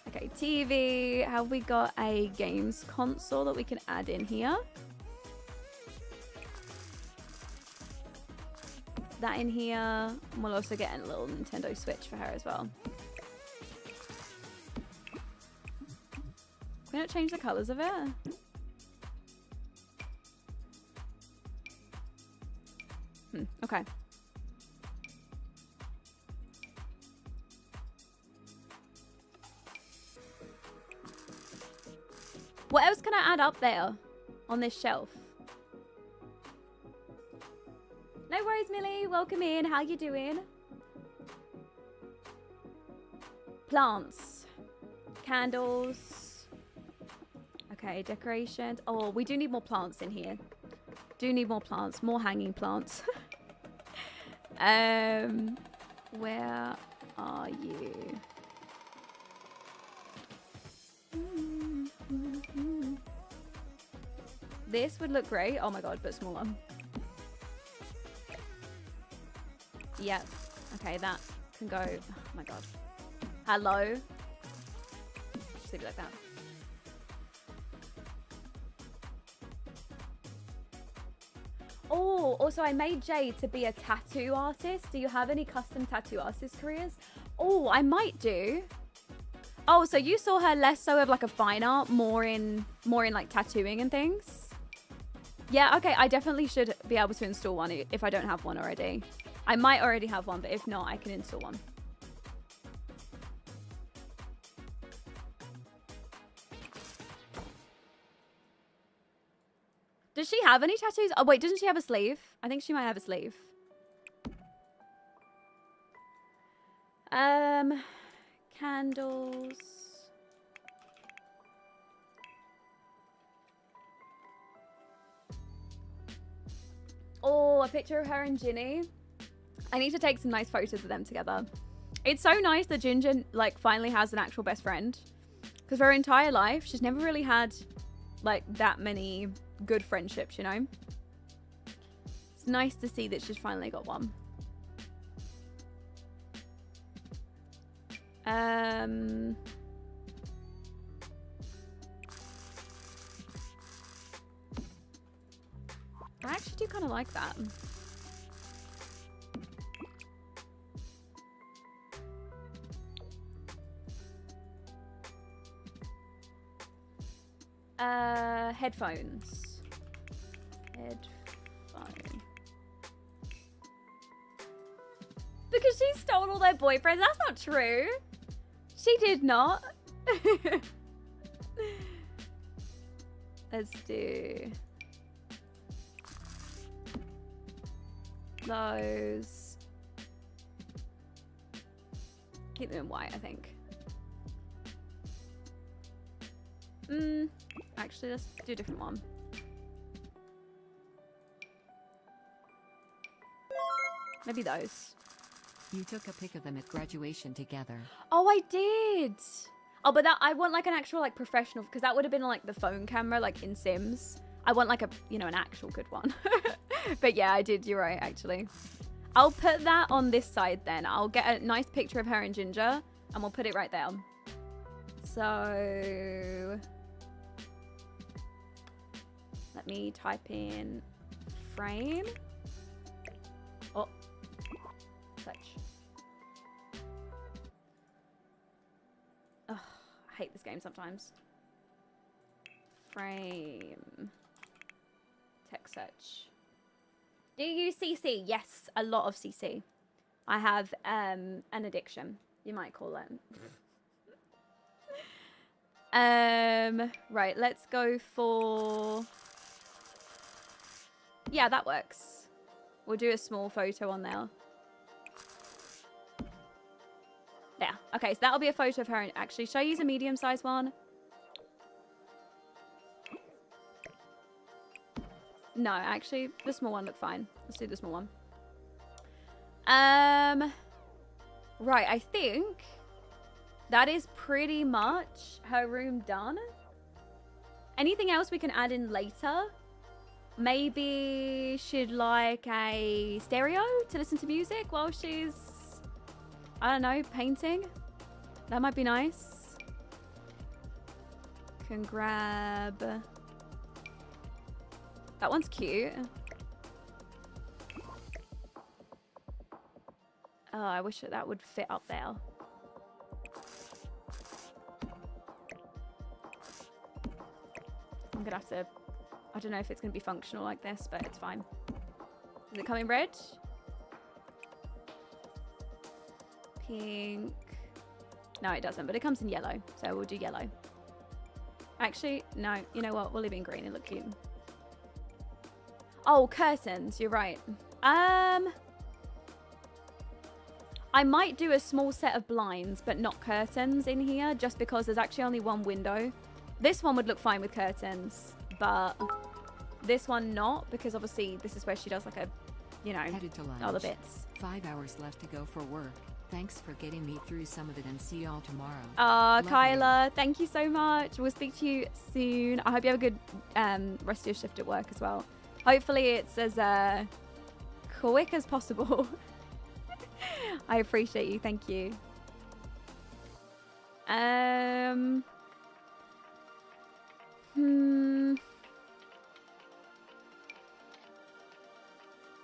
Okay, TV. Have we got a games console that we can add in here? That in here. And we'll also get a little Nintendo Switch for her as well. Can we not change the colors of it? Okay. What else can I add up there on this shelf? No worries, Millie. Welcome in. How you doing? Plants. Candles. Okay, decorations. Oh, we do need more plants in here. Do need more plants. More hanging plants. Where are you? This would look great. Oh my god, but smaller. Yep. Okay, that can go. Oh my god. Hello. Just leave it like that. Oh, also I made Jade to be a tattoo artist. Do you have any custom tattoo artist careers? Oh, I might do. Oh, so you saw her less so of like a fine art, more in like tattooing and things? Yeah, okay, I definitely should be able to install one if I don't have one already. I might already have one, but if not, I can install one. Does she have any tattoos? Oh, wait, doesn't she have a sleeve? I think she might have a sleeve. Candles. Oh, a picture of her and Ginny. I need to take some nice photos of them together. It's so nice that Ginger, like, finally has an actual best friend. Because for her entire life, she's never really had, like, that many good friendships, you know? It's nice to see that she's finally got one. I actually do kind of like that. Headphones. Headphone. Because she stole all their boyfriends. That's not true. She did not. Let's do those. Keep them in white, I think. Actually, let's do a different one. Maybe those. You took a pic of them at graduation together. Oh, I did. Oh, but that I want like an actual like professional, because that would have been like the phone camera, like in Sims. I want like a, you know, an actual good one. But yeah, I did. You're right, actually. I'll put that on this side then. I'll get a nice picture of her and Ginger, and we'll put it right there. So let me type in frame. Oh, search. Oh, I hate this game sometimes. Frame. Text search. Do you use CC? Yes, a lot of CC. I have an addiction, you might call it. Right, let's go for... Yeah, that works. We'll do a small photo on there. Yeah, okay, so that'll be a photo of her. Actually, should I use a medium-sized one? No, actually, the small one looked fine. Let's do the small one. Right, I think that is pretty much her room done. Anything else we can add in later? Maybe she'd like a stereo to listen to music while she's, I don't know, painting. That might be nice. Can grab... That one's cute. Oh, I wish that would fit up there. I'm gonna have to... I don't know if it's gonna be functional like this, but it's fine. Does it come in red? Pink. No, it doesn't, but it comes in yellow, so we'll do yellow. Actually, no. You know what? We'll leave it in green. It look cute. Oh, curtains. You're right. I might do a small set of blinds, but not curtains in here, just because there's actually only one window. This one would look fine with curtains, but this one not, because obviously this is where she does like a you know, Headed to lunch. all the bits. 5 hours left to go for work. Thanks for getting me through some of it and see y'all tomorrow. Oh, Love Kyla, thank you so much. We'll speak to you soon. I hope you have a good rest of your shift at work as well. Hopefully it's as quick as possible. I appreciate you. Thank you.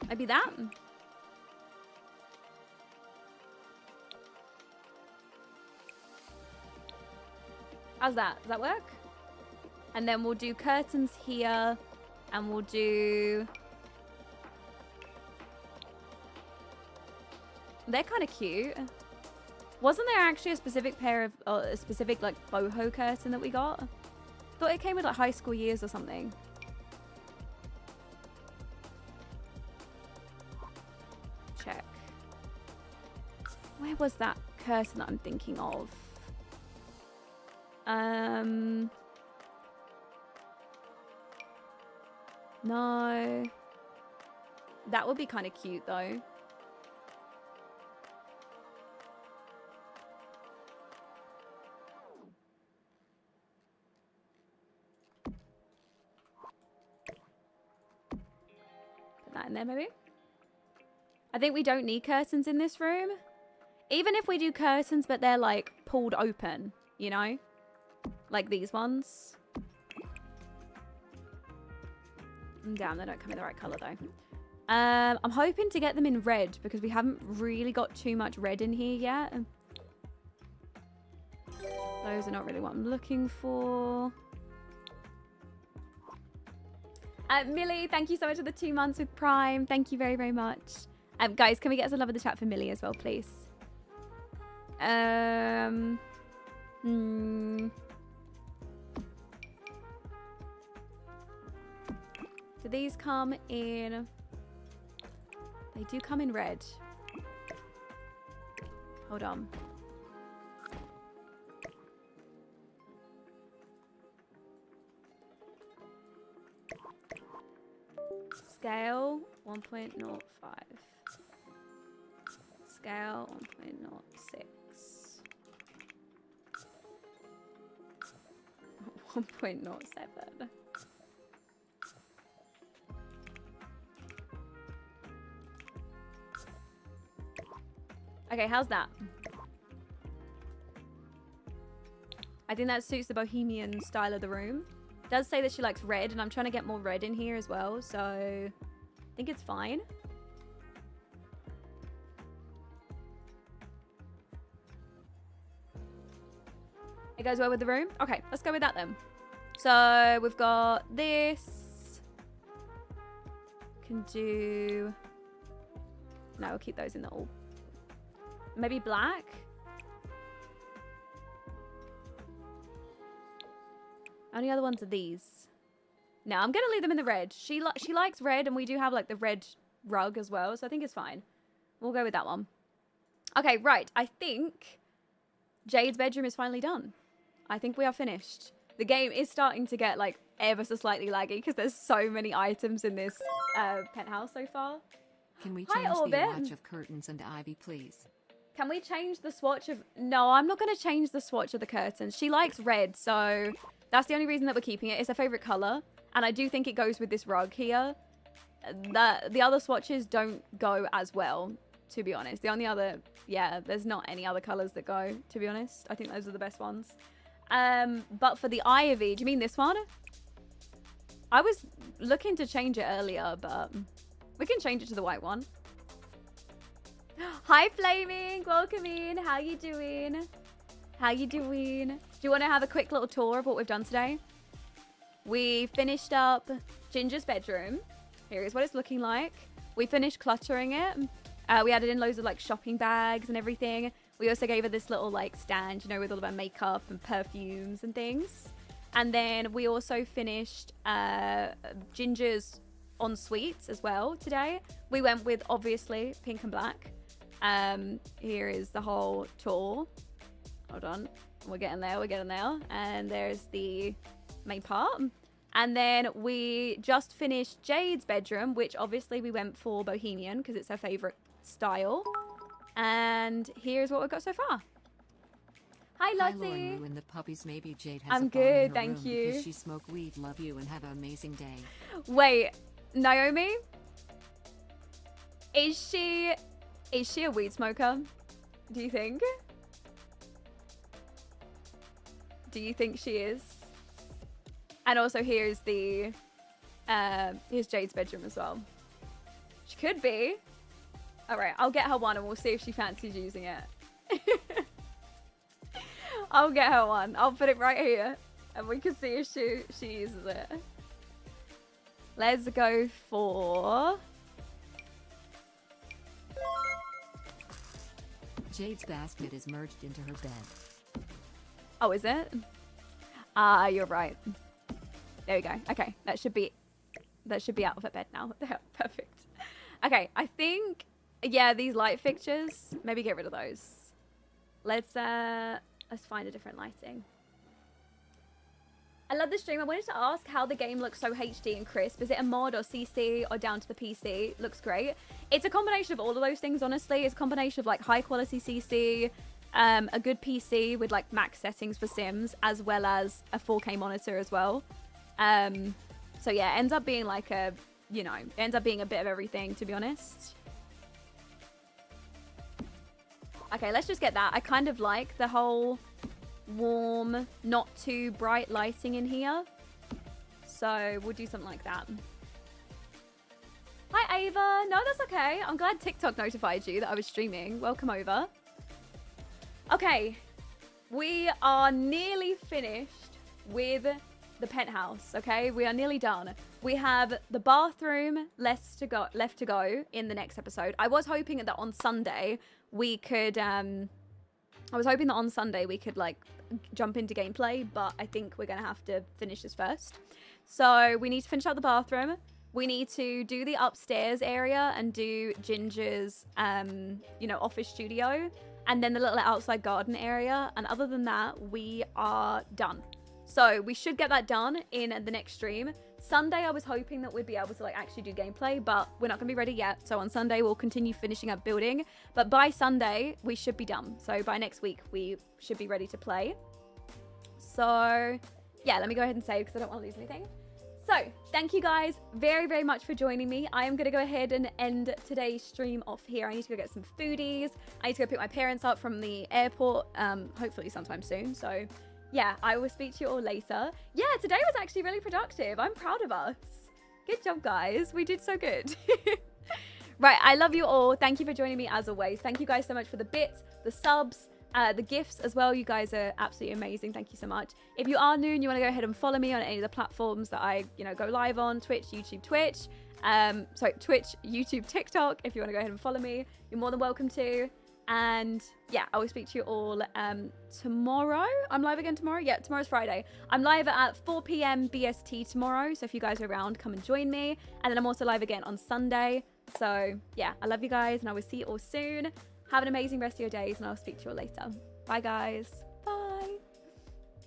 Maybe that. How's that? Does that work? And then we'll do curtains here, and we'll do... They're kind of cute. Wasn't there actually a specific pair of, a specific like boho curtain that we got? Thought it came with like high school years or something. Check. Where was that curtain that I'm thinking of? No. That would be kind of cute though. Put that in there maybe. I think we don't need curtains in this room. Even if we do curtains, but they're like pulled open, you know? Like these ones. Damn, they don't come in the right color though. I'm hoping to get them in red because we haven't really got too much red in here yet. Those are not really what I'm looking for. Millie, thank you so much for the 2 months with Prime. Thank you very, very much. Guys, can we get some love in the chat for Millie as well, please? Do these come in? They do come in red. Hold on. Scale 1.05. Scale 1.06. 1.07. Okay, how's that? I think that suits the bohemian style of the room. It does say that she likes red, and I'm trying to get more red in here as well, so I think it's fine. It goes well with the room? Okay, let's go with that then. So we've got this. Can do... No, we'll keep those in the all. Maybe black? Only other ones are these. No, I'm going to leave them in the red. She likes red, and we do have like the red rug as well, so I think it's fine. We'll go with that one. Okay, right. I think Jade's bedroom is finally done. I think we are finished. The game is starting to get like ever so slightly laggy because there's so many items in this penthouse so far. Can we change the watch of curtains and ivy, please? Can we change the swatch of... No, I'm not going to change the swatch of the curtains. She likes red, so that's the only reason that we're keeping it. It's her favorite color, and I do think it goes with this rug here. The other swatches don't go as well, to be honest. The only other... Yeah, there's not any other colors that go, to be honest. I think those are the best ones. But for the ivy... Do you mean this one? I was looking to change it earlier, but we can change it to the white one. Hi, Flaming. Welcome in. How you doing? How you doing? Do you want to have a quick little tour of what we've done today? We finished up Ginger's bedroom. Here is what it's looking like. We finished cluttering it. We added in loads of like shopping bags and everything. We also gave her this little like stand, you know, with all of her makeup and perfumes and things. And then we also finished Ginger's ensuite as well today. We went with obviously pink and black. Here is the whole tour. Hold on, we're getting there, we're getting there. And there's the main part. And then we just finished Jade's bedroom, which obviously we went for bohemian because it's her favorite style. And here's what we've got so far. Hi, Hi, Lottie. Lauren, you and the puppies. Maybe Jade has I'm a bomb in good, her thank room you. because she smoke weed. Love you and have an amazing day. Wait, Naomi? Is she a weed smoker? Do you think? Do you think she is? And also here's the here's Jade's bedroom as well. She could be. All right, I'll get her one and we'll see if she fancies using it. I'll get her one. I'll put it right here and we can see if she uses it. Let's go for... Jade's basket is merged into her bed. Oh, is it? Ah, you're right. There we go. Okay, that should be out of her bed now. Perfect. Okay, I think, yeah, these light fixtures, maybe get rid of those. Let's find a different lighting. I love the stream. I wanted to ask how the game looks so HD and crisp. Is it a mod or CC or down to the PC? Looks great. It's a combination of all of those things, honestly. It's a combination of like high quality CC, a good PC with like max settings for Sims, as well as a 4K monitor as well. So yeah, it ends up being like a, you know, it ends up being a bit of everything, to be honest. Okay, let's just get that. I kind of like the whole warm, not too bright lighting in here. So we'll do something like that. Hi, Ava. No, that's okay. I'm glad TikTok notified you that I was streaming. Welcome over. Okay, we are nearly finished with the penthouse, okay? We are nearly done. We have the bathroom left to go in the next episode. I was hoping that on Sunday we could like jump into gameplay, but I think we're gonna have to finish this first. So we need to finish out the bathroom. We need to do the upstairs area and do Ginger's you know, office studio, and then the little outside garden area. And other than that, we are done. So we should get that done in the next stream. Sunday, I was hoping that we'd be able to like actually do gameplay, but we're not gonna be ready yet. So on Sunday, we'll continue finishing up building, but by Sunday, we should be done. So by next week, we should be ready to play. So yeah, let me go ahead and save because I don't want to lose anything. So thank you guys very, very much for joining me. I am gonna go ahead and end today's stream off here. I need to go get some foodies. I need to go pick my parents up from the airport, hopefully sometime soon. So yeah, I will speak to you all later. Yeah, today was actually really productive. I'm proud of us. Good job, guys. We did so good. Right, I love you all. Thank you for joining me as always. Thank you guys so much for the bits, the subs, the gifts as well. You guys are absolutely amazing. Thank you so much. If you are new and you want to go ahead and follow me on any of the platforms that I, you know, go live on, Twitch, YouTube, Twitch, Twitch, YouTube, TikTok, if you want to go ahead and follow me, you're more than welcome to. And yeah, I will speak to you all tomorrow. I'm live again tomorrow. Yeah, tomorrow's Friday. I'm live at 4 p.m. BST tomorrow. So if you guys are around, come and join me. And then I'm also live again on Sunday. So yeah, I love you guys and I will see you all soon. Have an amazing rest of your days and I'll speak to you all later. Bye, guys.